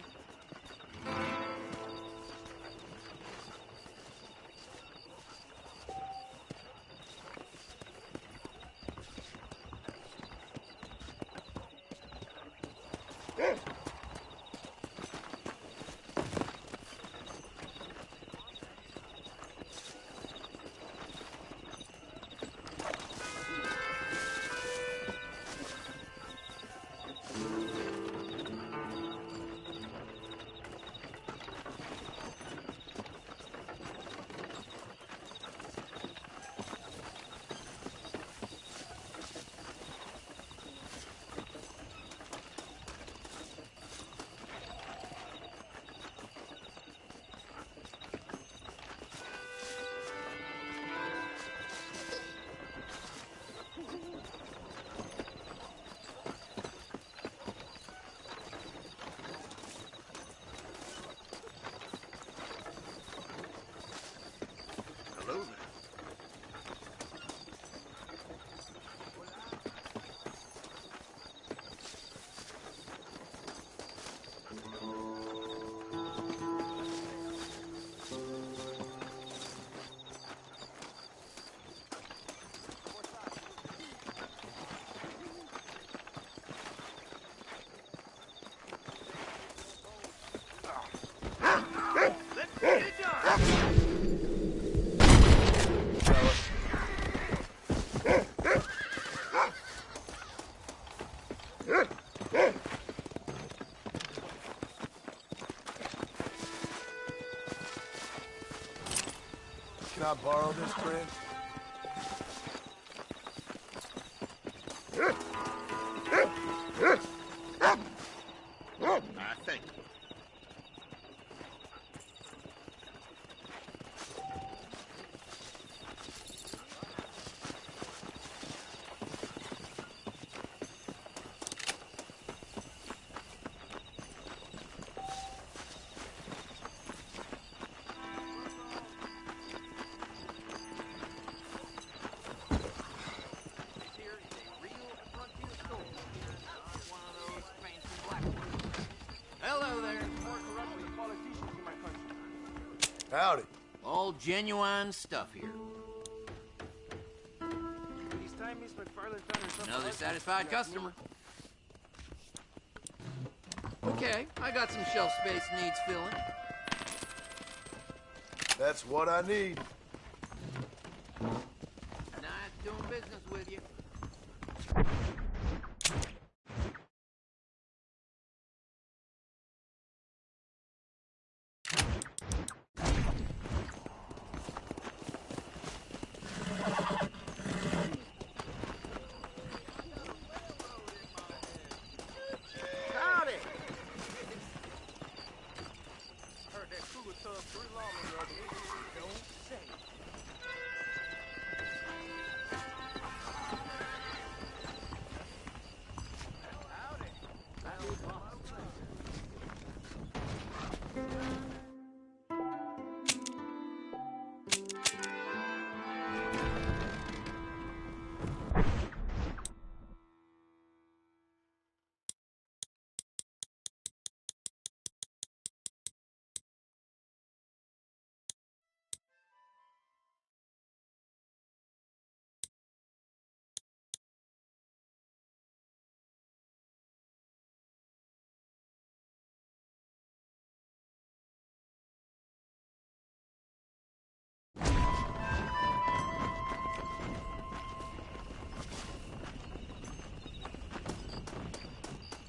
not borrow this, friend? Thank you. Hello there. More corrupt than politicians in my country. Howdy. All genuine stuff here. Each time Miss McFarlane's done herself. Another satisfied customer. Okay, I got some shelf space needs filling. That's what I need. Nice doing business with you. Howdy. Heard that cougar tub 3 lawmen the other day. Don't say.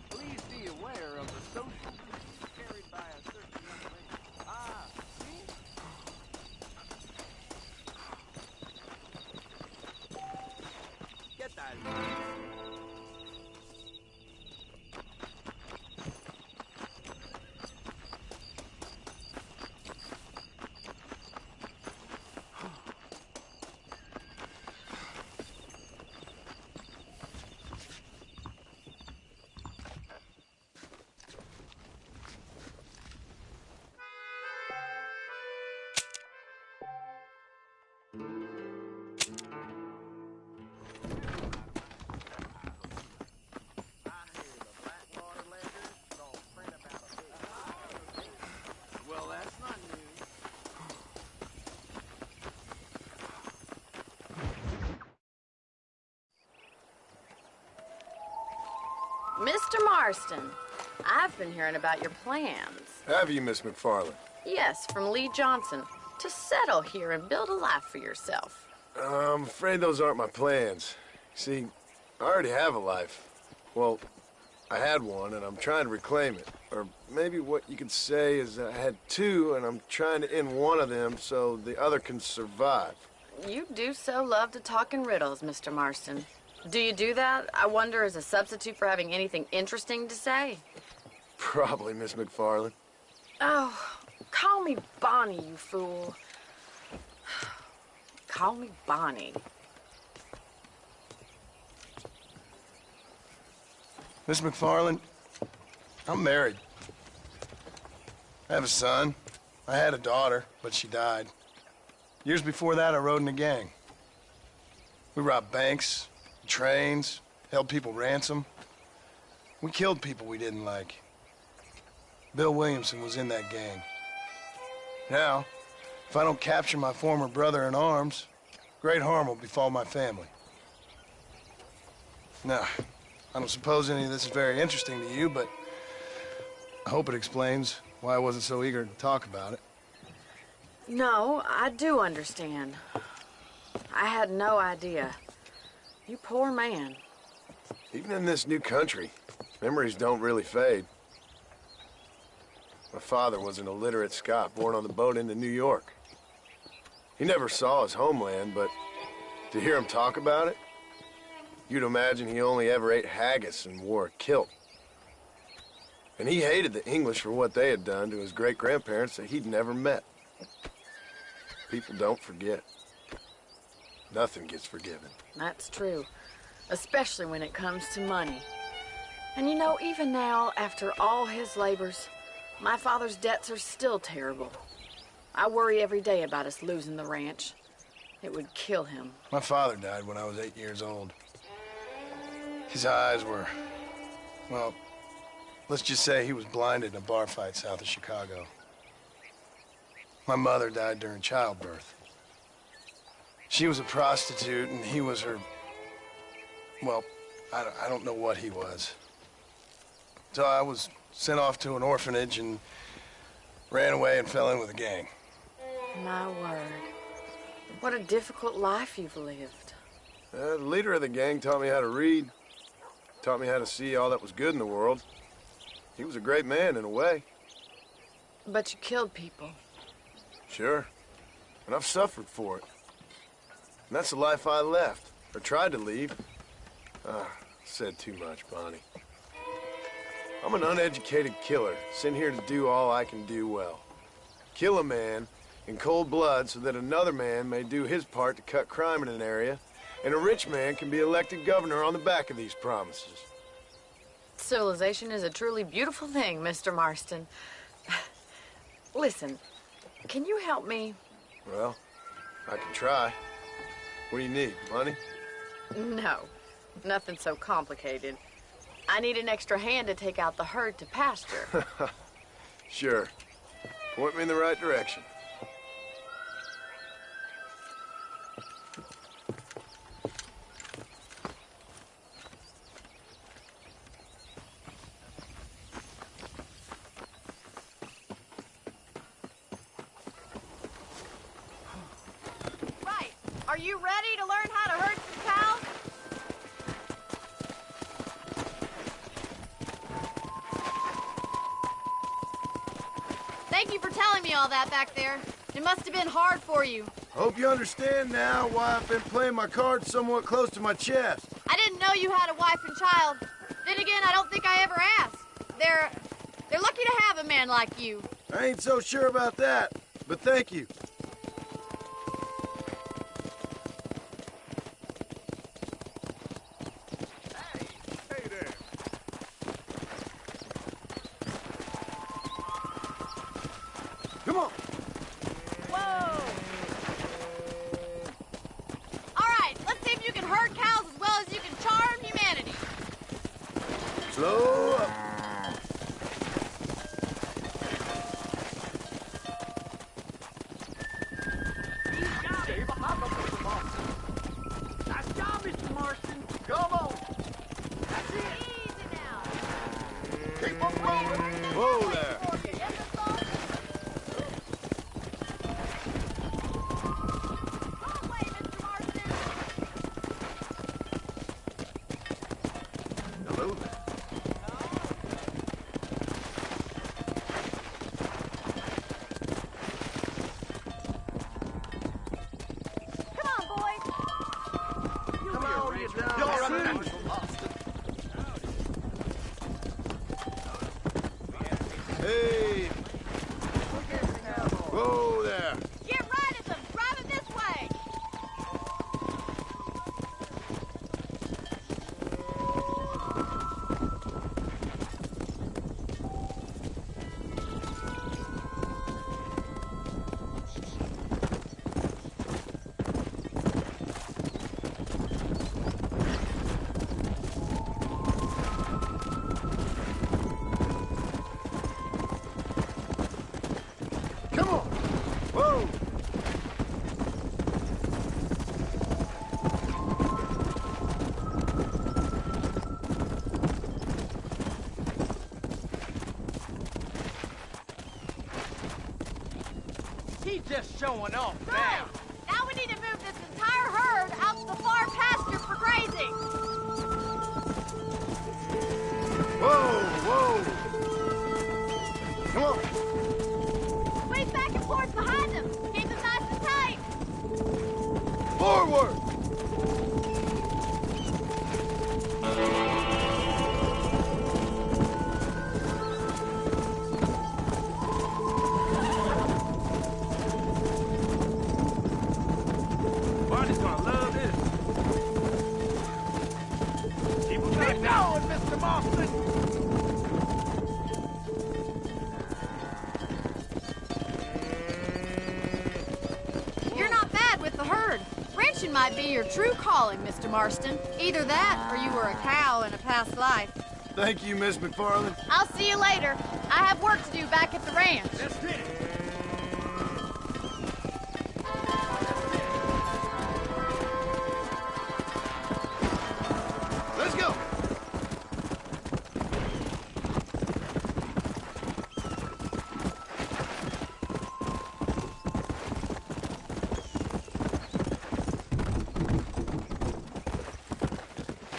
Please be aware of the social views carried by a certain young lady. Ah, see? Get that. Well, that's not news. Mr. Marston, I've been hearing about your plans. Have you, Miss McFarlane? Yes, from Lee Johnson, to settle here and build a life for yourself. I'm afraid those aren't my plans. See, I already have a life. Well, I had one, and I'm trying to reclaim it. Or maybe what you could say is that I had two, and I'm trying to end one of them so the other can survive. You do so love to talk in riddles, Mr. Marston. Do you do that, I wonder, as a substitute for having anything interesting to say? Probably, Miss McFarlane. Oh, call me Bonnie, you fool. Call me Bonnie. Miss McFarlane, I'm married. I have a son. I had a daughter, but she died. Years before that, I rode in a gang. We robbed banks, trains, held people ransom. We killed people we didn't like. Bill Williamson was in that gang. Now, if I don't capture my former brother in arms, great harm will befall my family. Now, I don't suppose any of this is very interesting to you, but I hope it explains why I wasn't so eager to talk about it. No, I do understand. I had no idea. You poor man. Even in this new country, memories don't really fade. My father was an illiterate Scot born on the boat into New York. He never saw his homeland, but to hear him talk about it, you'd imagine he only ever ate haggis and wore a kilt. And he hated the English for what they had done to his great-grandparents that he'd never met. People don't forget. Nothing gets forgiven. That's true, especially when it comes to money. And you know, even now, after all his labors, my father's debts are still terrible. I worry every day about us losing the ranch. It would kill him. My father died when I was 8 years old. His eyes were, well, let's just say he was blinded in a bar fight south of Chicago. My mother died during childbirth. She was a prostitute and he was her, well, I don't know what he was. So I was sent off to an orphanage and ran away and fell in with a gang. My word. What a difficult life you've lived. The leader of the gang taught me how to read, taught me how to see all that was good in the world. He was a great man in a way. But you killed people. Sure. And I've suffered for it. And that's the life I left, or tried to leave. Said too much, Bonnie. I'm an uneducated killer, sent here to do all I can do well. Kill a man in cold blood so that another man may do his part to cut crime in an area, and a rich man can be elected governor on the back of these promises. Civilization is a truly beautiful thing, Mr. Marston. Listen, can you help me? Well, I can try. What do you need, money? No, nothing so complicated. I need an extra hand to take out the herd to pasture. Sure. Point me in the right direction. Right. Are you ready to learn how to herd some cows? Thank you for telling me all that back there. It must have been hard for you. Hope you understand now why I've been playing my cards somewhat close to my chest. I didn't know you had a wife and child. Then again, I don't think I ever asked. They're lucky to have a man like you. I ain't so sure about that, but thank you. Hey there. Come on. Whoa! All right, let's see if you can herd cows as well as you can charm humanity. Slow up. Nice job, Mr. Marston. Come on. That's it. Easy now. Keep on rolling. Whoa there. Wrong way, Mr. Marston. Hello there. Come on, boys. Come on, you dumb. You're right, Mr. Marston. Hey. Whoa there. Get right at them. Drive it this way. Come on. Whoa. He's just showing off Good. now. Now we need to move this entire herd out to the far pasture for grazing. Whoa, whoa. Come on. Squeeze back and forth behind them. Keep them nice and tight. might be your true calling, Mr. Marston. Either that, or you were a cow in a past life. Thank you, Miss McFarland. I'll see you later. I have work to do back at the ranch. Let's hit it. Let's go.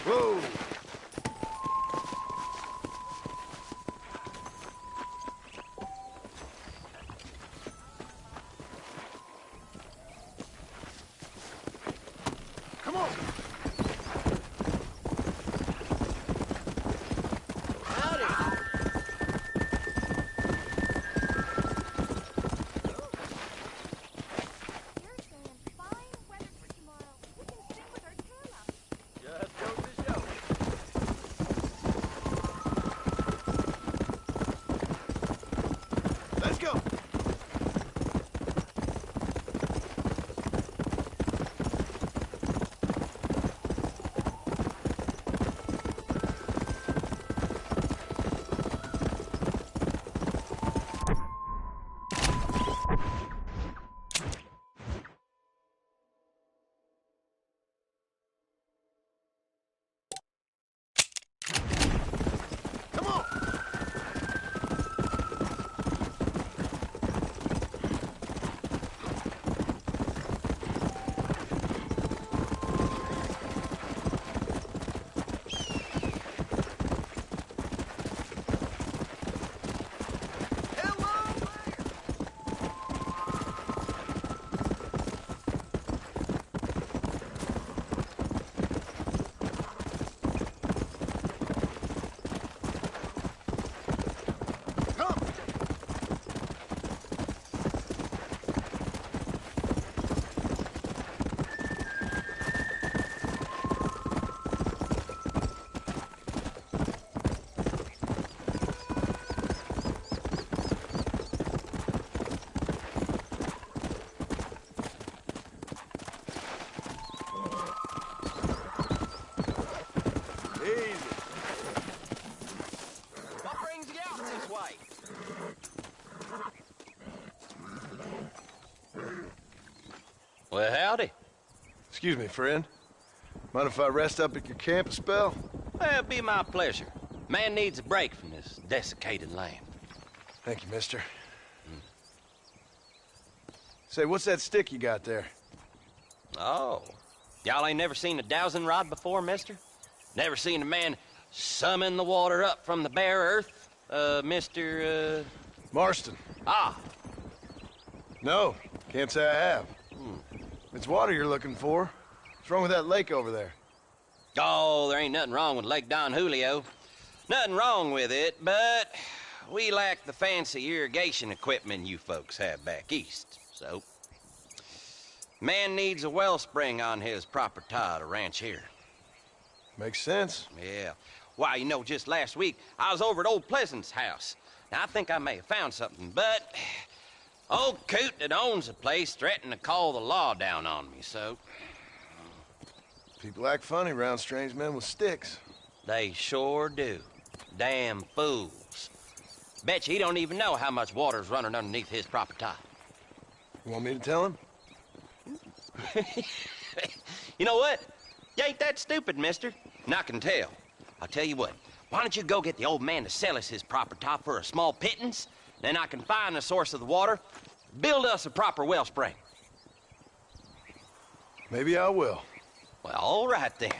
Whoa. Come on. Just goes to show. Let's go. Come on. Easy. What brings you out this way? Well, howdy. Excuse me, friend. Mind if I rest up at your camp a spell? Well, it'd be my pleasure. Man needs a break from this desiccated land. Thank you, mister. Say, what's that stick you got there? Oh. Y'all ain't never seen a dowsing rod before, mister? Never seen a man summon the water up from the bare earth? Mr. Marston. Ah. No, can't say I have. It's water you're looking for. What's wrong with that lake over there? Oh, there ain't nothing wrong with Lake Don Julio. Nothing wrong with it, but we lack the fancy irrigation equipment you folks have back east, so... Man needs a wellspring on his property to ranch here. Makes sense. Yeah. Why, you know, just last week, I was over at old Pleasant's house. Now, I think I may have found something, but... Old coot that owns the place threatened to call the law down on me, so... People act funny around strange men with sticks. They sure do. Damn fools. Bet you he don't even know how much water's running underneath his property. You want me to tell him? You know what? You ain't that stupid, mister. And I can tell. I'll tell you what. Why don't you go get the old man to sell us his property for a small pittance? Then I can find the source of the water, build us a proper wellspring. Maybe I will. Well, all right then.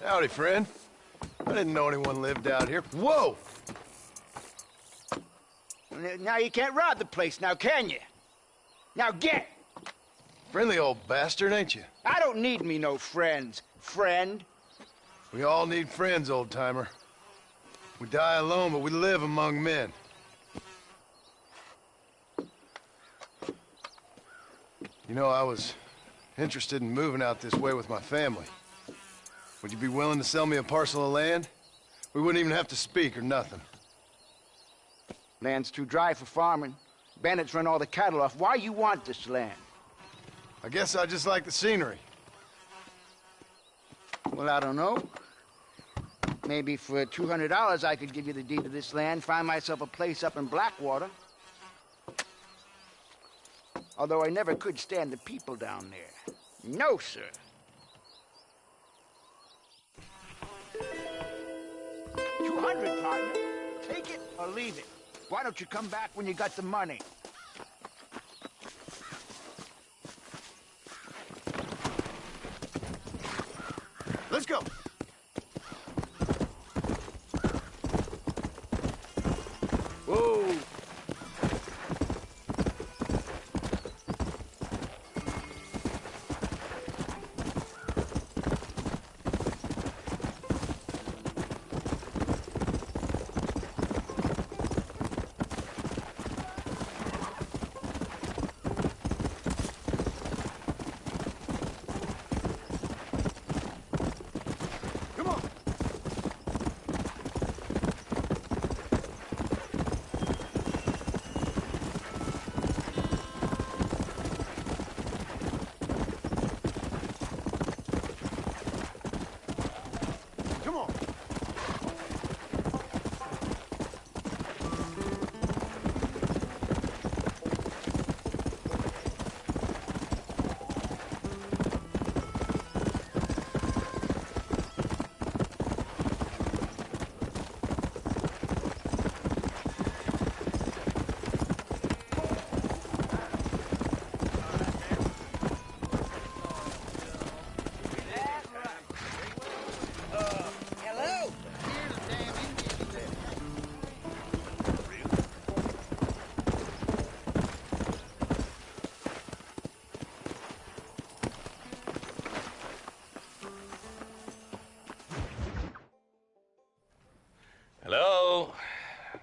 Howdy, friend. I didn't know anyone lived out here. Whoa! Now you can't rob the place now, can you? Now get! Friendly old bastard, ain't you? I don't need me no friends, friend. We all need friends, old-timer. We die alone, but we live among men. You know, I was interested in moving out this way with my family. Would you be willing to sell me a parcel of land? We wouldn't even have to speak or nothing. Land's too dry for farming. Bandits run all the cattle off. Why you want this land? I guess I just like the scenery. Well, I don't know. Maybe for $200 I could give you the deed to this land, find myself a place up in Blackwater. Although I never could stand the people down there. No, sir. $200, partner. Take it or leave it. Why don't you come back when you got the money? Let's go. Whoa.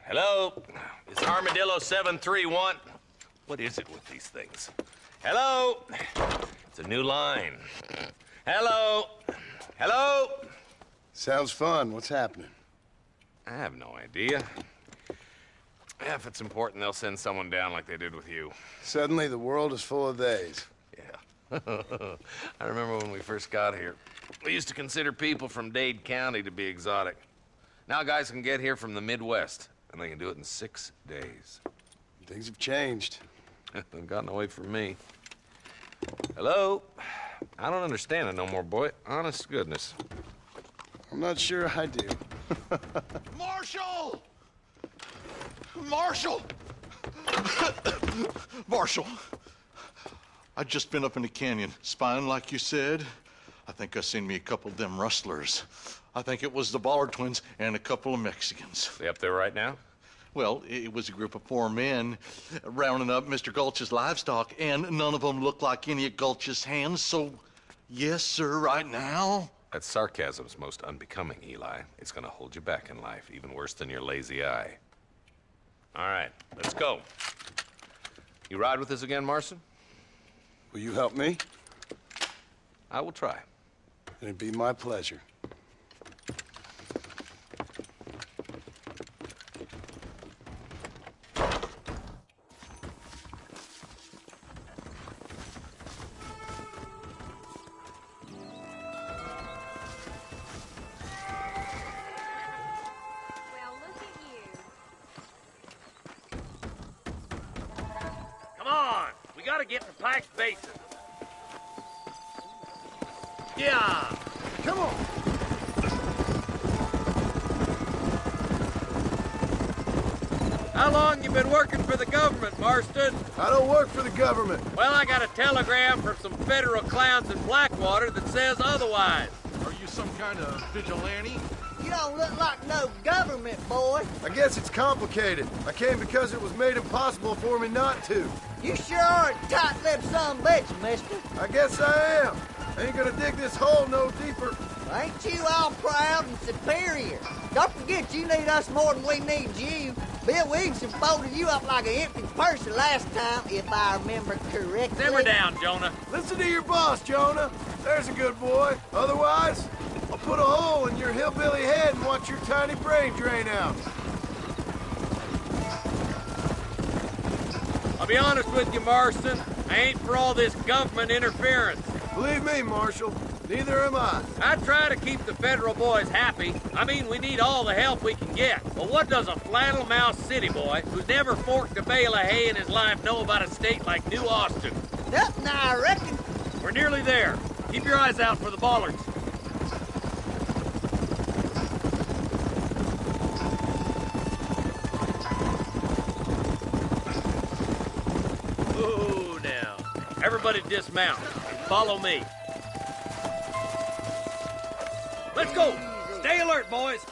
Hello? Is Armadillo 731? What is it with these things? Hello? It's a new line. Hello? Hello? Sounds fun. What's happening? I have no idea. If it's important, they'll send someone down like they did with you. Suddenly, the world is full of theys. Yeah. I remember when we first got here. We used to consider people from Dade County to be exotic. Now guys can get here from the Midwest, and they can do it in 6 days. Things have changed. They've gotten away from me. Hello? I don't understand it no more, boy. Honest to goodness. I'm not sure I do. Marshal! Marshal! Marshal! I just been up in the canyon, spying like you said. I think I seen me a couple of them rustlers. I think it was the Ballard twins and a couple of Mexicans. They up there right now? Well, it was a group of 4 men rounding up Mr. Gulch's livestock, and none of them looked like any of Gulch's hands, so yes, sir, right now. That sarcasm's most unbecoming, Eli. It's gonna hold you back in life, even worse than your lazy eye. All right, let's go. You ride with us again, Marston? Will you help me? I will try. It'd be my pleasure. Get in Pike's Basin. Yeah. Come on. How long you been working for the government, Marston? I don't work for the government. Well, I got a telegram from some federal clowns in Blackwater that says otherwise. Are you some kind of vigilante? You don't look like no government boy. I guess it's complicated. I came because it was made impossible for me not to. You sure are a tight-lipped son of a bitch, mister. I guess I am. I ain't gonna dig this hole no deeper. Ain't you all proud and superior? Don't forget you need us more than we need you. Bill Wigginson folded you up like an empty purse last time, if I remember correctly. Simmer down, Jonah. Listen to your boss, Jonah. There's a good boy. Otherwise, I'll put a hole in your hillbilly head and watch your tiny brain drain out. I'll be honest with you, Marston. I ain't for all this government interference. Believe me, Marshal, neither am I. I try to keep the federal boys happy. I mean, we need all the help we can get. But what does a flannel-mouthed city boy who's never forked a bale of hay in his life know about a state like New Austin? Nothing, I reckon. We're nearly there. Keep your eyes out for the bollards. Ooh, now. Everybody dismount. Follow me. Let's go! Stay alert, boys!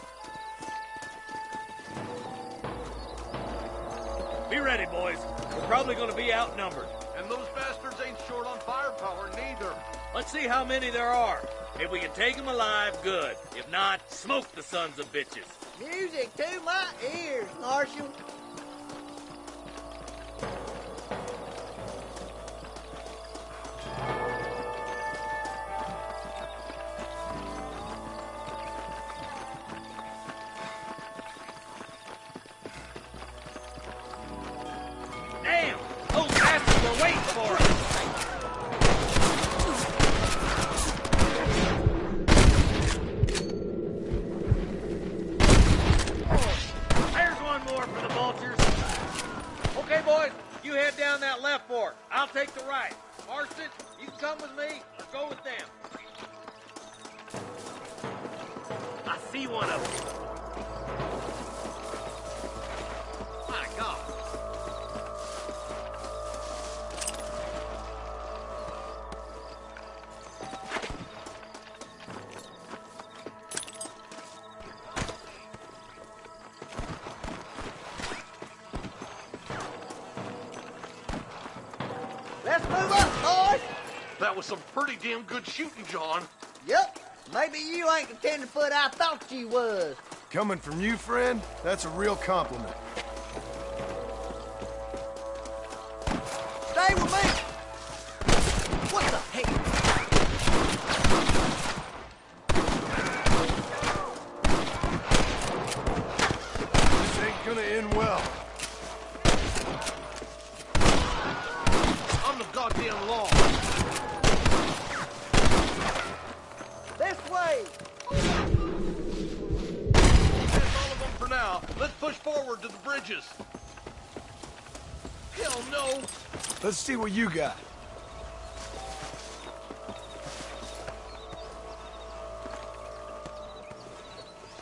Be ready, boys. We're probably gonna be outnumbered. And those bastards ain't short on firepower, neither. Let's see how many there are. If we can take them alive, good. If not, smoke the sons of bitches. Music to my ears, Marshal. Damn! Those bastards were waiting for us! There's one more for the vultures. Okay, boys, you head down that left fork. I'll take the right. Marston, you can come with me or go with them. I see one of them. My God. Let's move up, boys. That was some pretty damn good shooting, John. Yep. Maybe you ain't the tenderfoot I thought you was. Coming from you, friend, that's a real compliment. Stay with me. What the heck? This ain't gonna end well. I'm the goddamn law. This way. That's all of them for now. Let's push forward to the bridges. Hell no. Let's see what you got.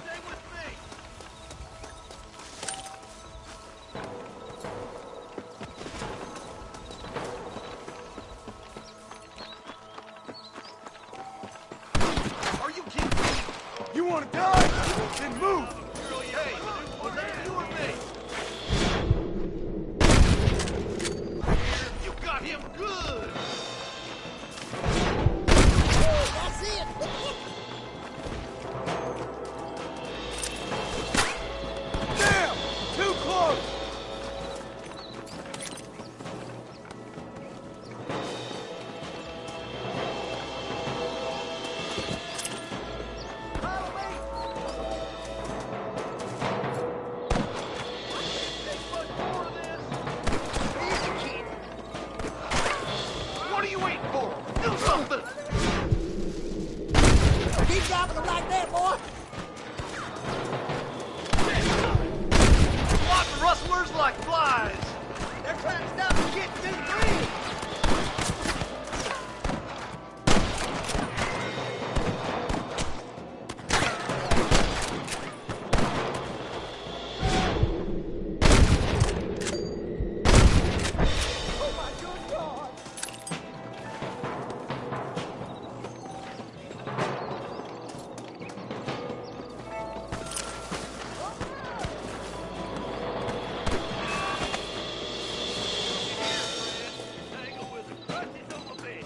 Stay with me. Are you kidding me? You wanna die? Then move! Hey, was that you or me? You got him good! That's it. Damn! Too close! Follow me.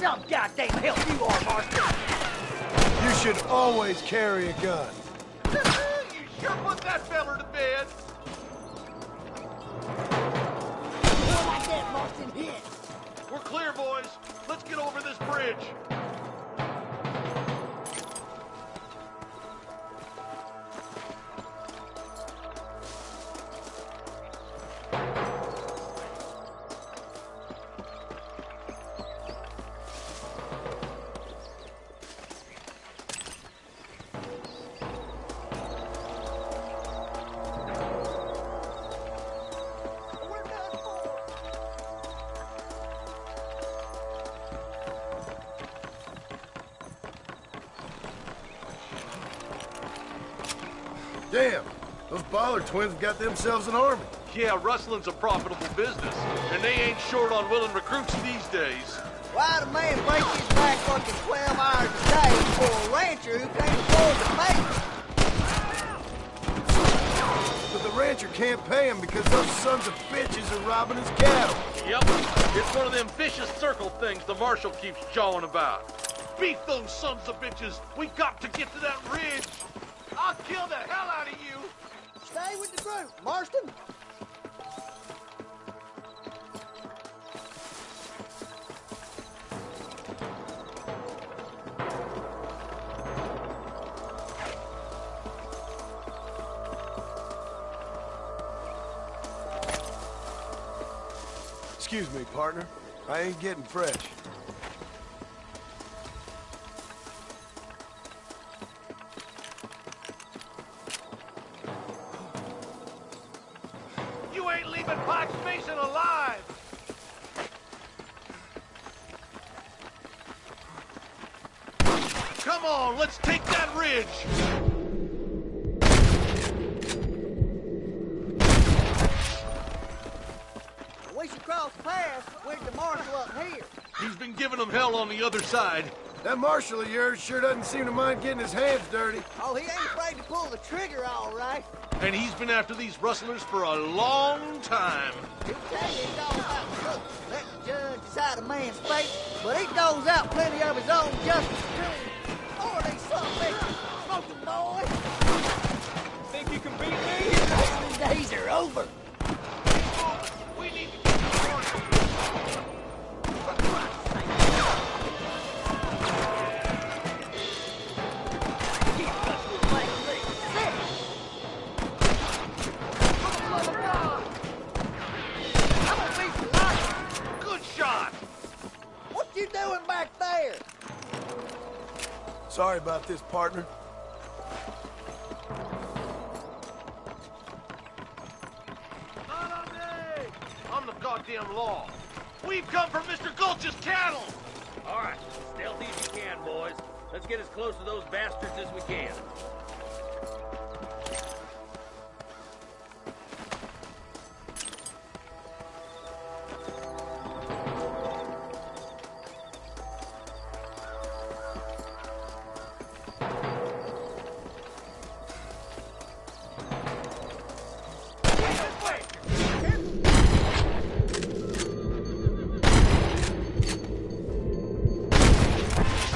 Some goddamn help you are, Marston. You should always carry a gun. You sure put that feller to bed. More like that, Marston, hit. We're clear, boys. Let's get over this bridge. Damn, those Ballard twins got themselves an army. Yeah, rustling's a profitable business, and they ain't short on willing recruits these days. Why'd a man break his back working 12 hours a day for a rancher who can't afford to pay him? But the rancher can't pay him because those sons of bitches are robbing his cattle. Yep, it's one of them vicious circle things the marshal keeps jawing about. Beat those sons of bitches. We got to get to that ridge. I'll kill the hell out of you. Stay with the group, Marston. Excuse me, partner. I ain't getting fresh. You ain't leaving Pike's Basin alive. Come on, let's take that ridge. We should cross paths with the marshal up here. He's been giving them hell on the other side. That marshal of yours sure doesn't seem to mind getting his hands dirty. Oh, he ain't afraid to pull the trigger, all right. And he's been after these rustlers for a long time. He'll tell you it's all about looks. Let the judge decide a man's fate, but he doles out plenty of his own justice, too. Or these some bitches. Smoking boy. Think you can beat me? These days are over. We need to get the marshal. Good shot. What you doing back there? Sorry about this, partner. Not on me. I'm the goddamn law. We've come from Mr. Gulch's cattle. All right, stealthy as you can, boys. Let's get as close to those bastards as we can.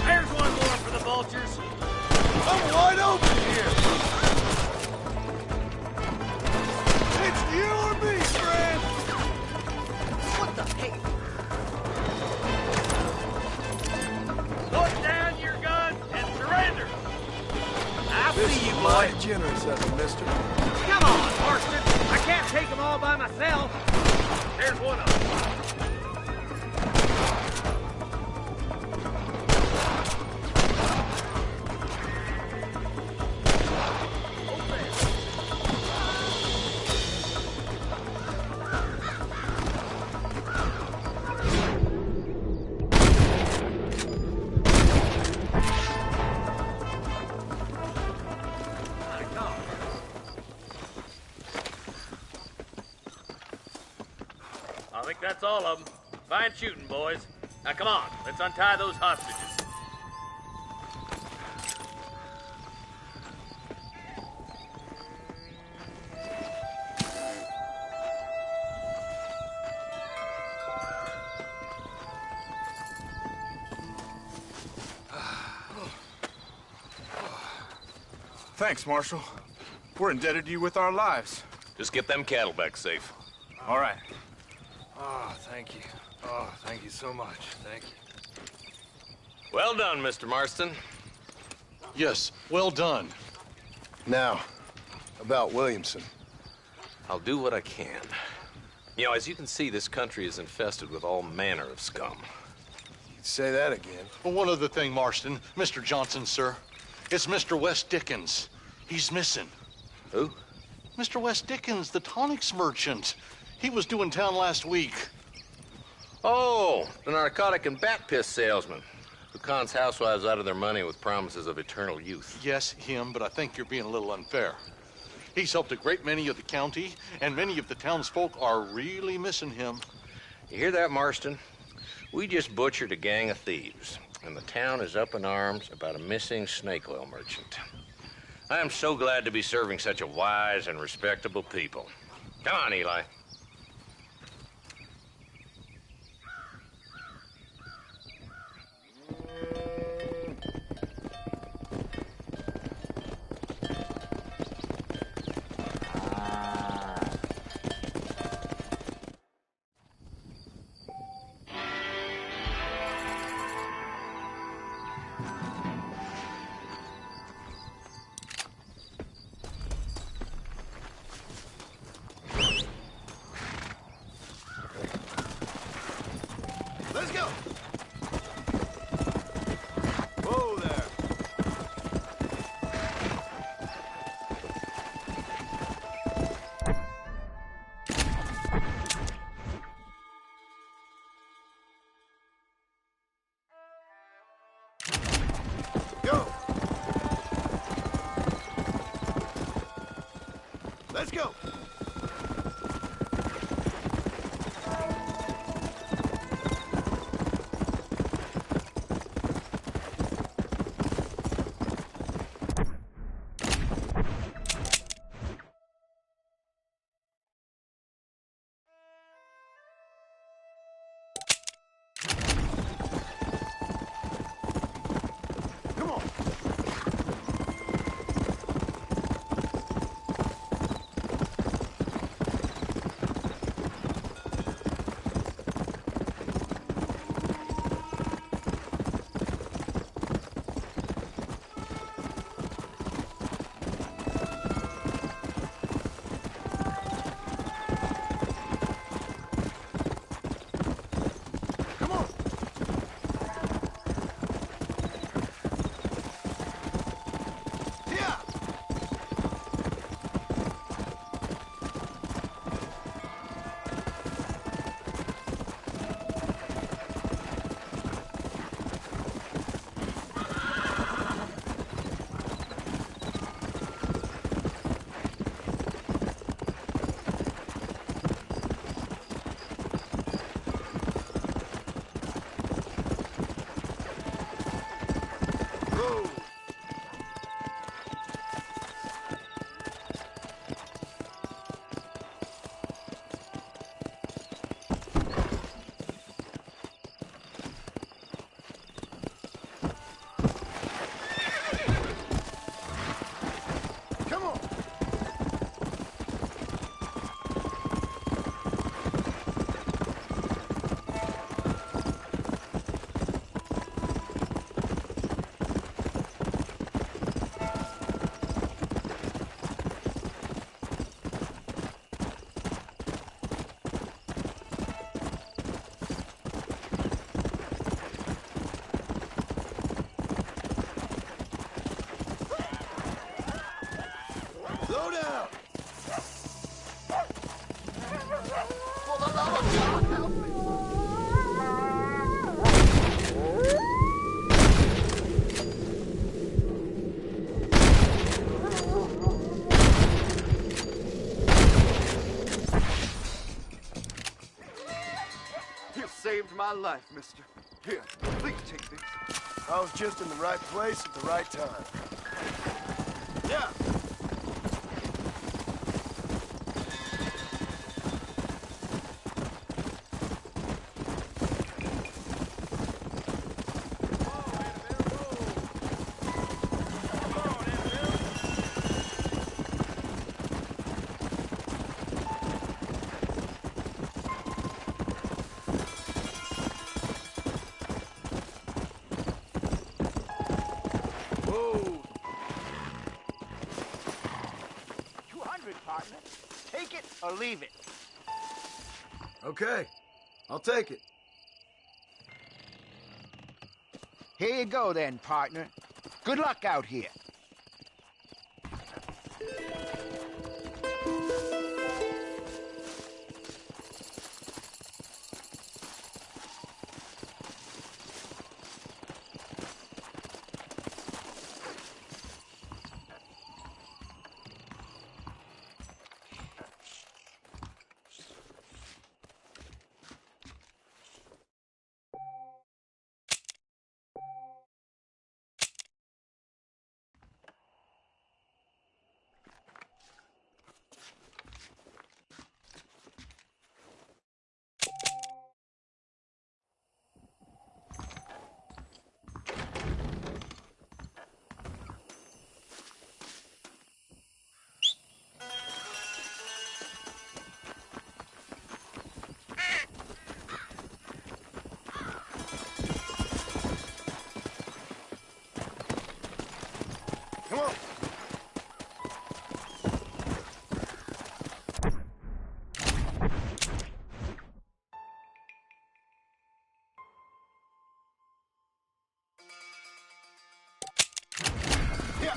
There's one more for the vultures. I'm wide open here. It's you or me, friend. What the heck? Put down your gun and surrender. I'll see you, boy. Generous of him, mister. Come on, Marston. I can't take them all by myself. There's one of them. I think that's all of them. Fine shooting, boys. Now come on, let's untie those hostages. Thanks, Marshal. We're indebted to you with our lives. Just get them cattle back safe. All right. Oh, thank you. Oh, thank you so much. Thank you. Well done, Mr. Marston. Yes, well done. Now, about Williamson. I'll do what I can. You know, as you can see, this country is infested with all manner of scum. Say that again. Well, one other thing, Marston. Mr. Johnson, sir. It's Mr. Wes Dickens. He's missing. Who? Mr. Wes Dickens, the tonics merchant. He was due in town last week. Oh, the narcotic and bat piss salesman who cons housewives out of their money with promises of eternal youth. Yes, him, but I think you're being a little unfair. He's helped a great many of the county, and many of the townsfolk are really missing him. You hear that, Marston? We just butchered a gang of thieves, and the town is up in arms about a missing snake oil merchant. I am so glad to be serving such a wise and respectable people. Come on, Eli. Let's go! Whoa there! Go! Let's go! Slow down! You saved my life, mister. Here, please take this. I was just in the right place at the right time. Yeah. partner. Take it or leave it. Okay, I'll take it. Here you go then, partner. Good luck out here. Come on. Yeah.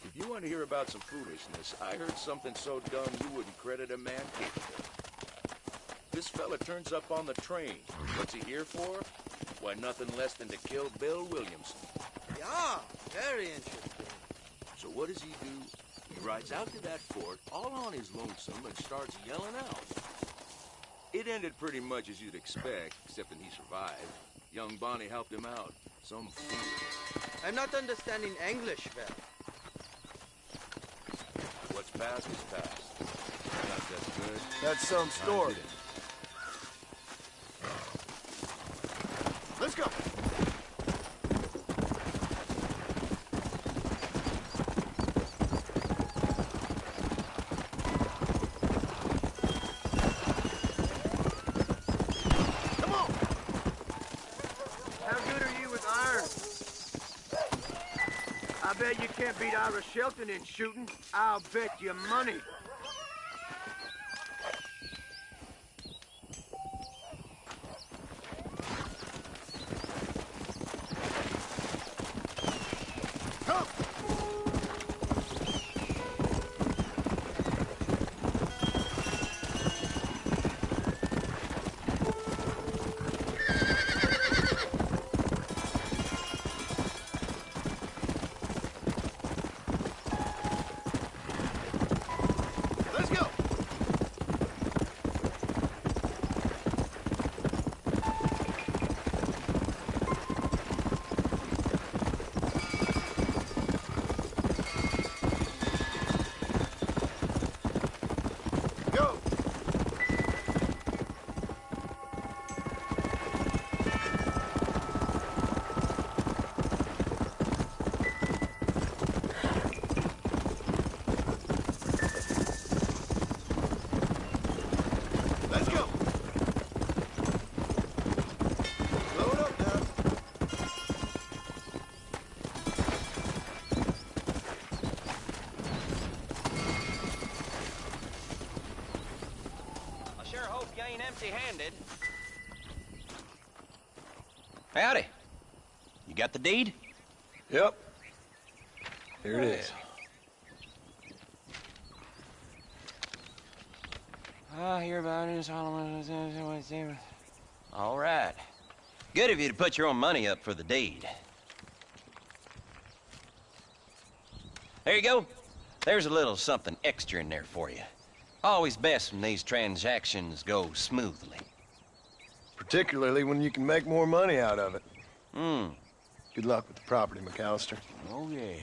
If you want to hear about some foolishness, I heard something so dumb you wouldn't credit a man capable. This fella turns up on the train. What's he here for? Why, nothing less than to kill Bill Williamson. Yeah, very interesting. So what does he do? He rides out to that fort all on his lonesome and starts yelling out. It ended pretty much as you'd expect, except that he survived. Young Bonnie helped him out. Some fool. I'm not understanding English well. What's past is past. Not that's good. That's some story. Let's go. Come on. How good are you with iron? I bet you can't beat Ira Shelton in shooting. I'll bet you money. Empty-handed. Howdy. You got the deed? Yep. Here it is. I hear about it. All right. Good of you to put your own money up for the deed. There you go. There's a little something extra in there for you. Always best when these transactions go smoothly. Particularly when you can make more money out of it. Hmm. Good luck with the property, McAllister. Oh, yeah.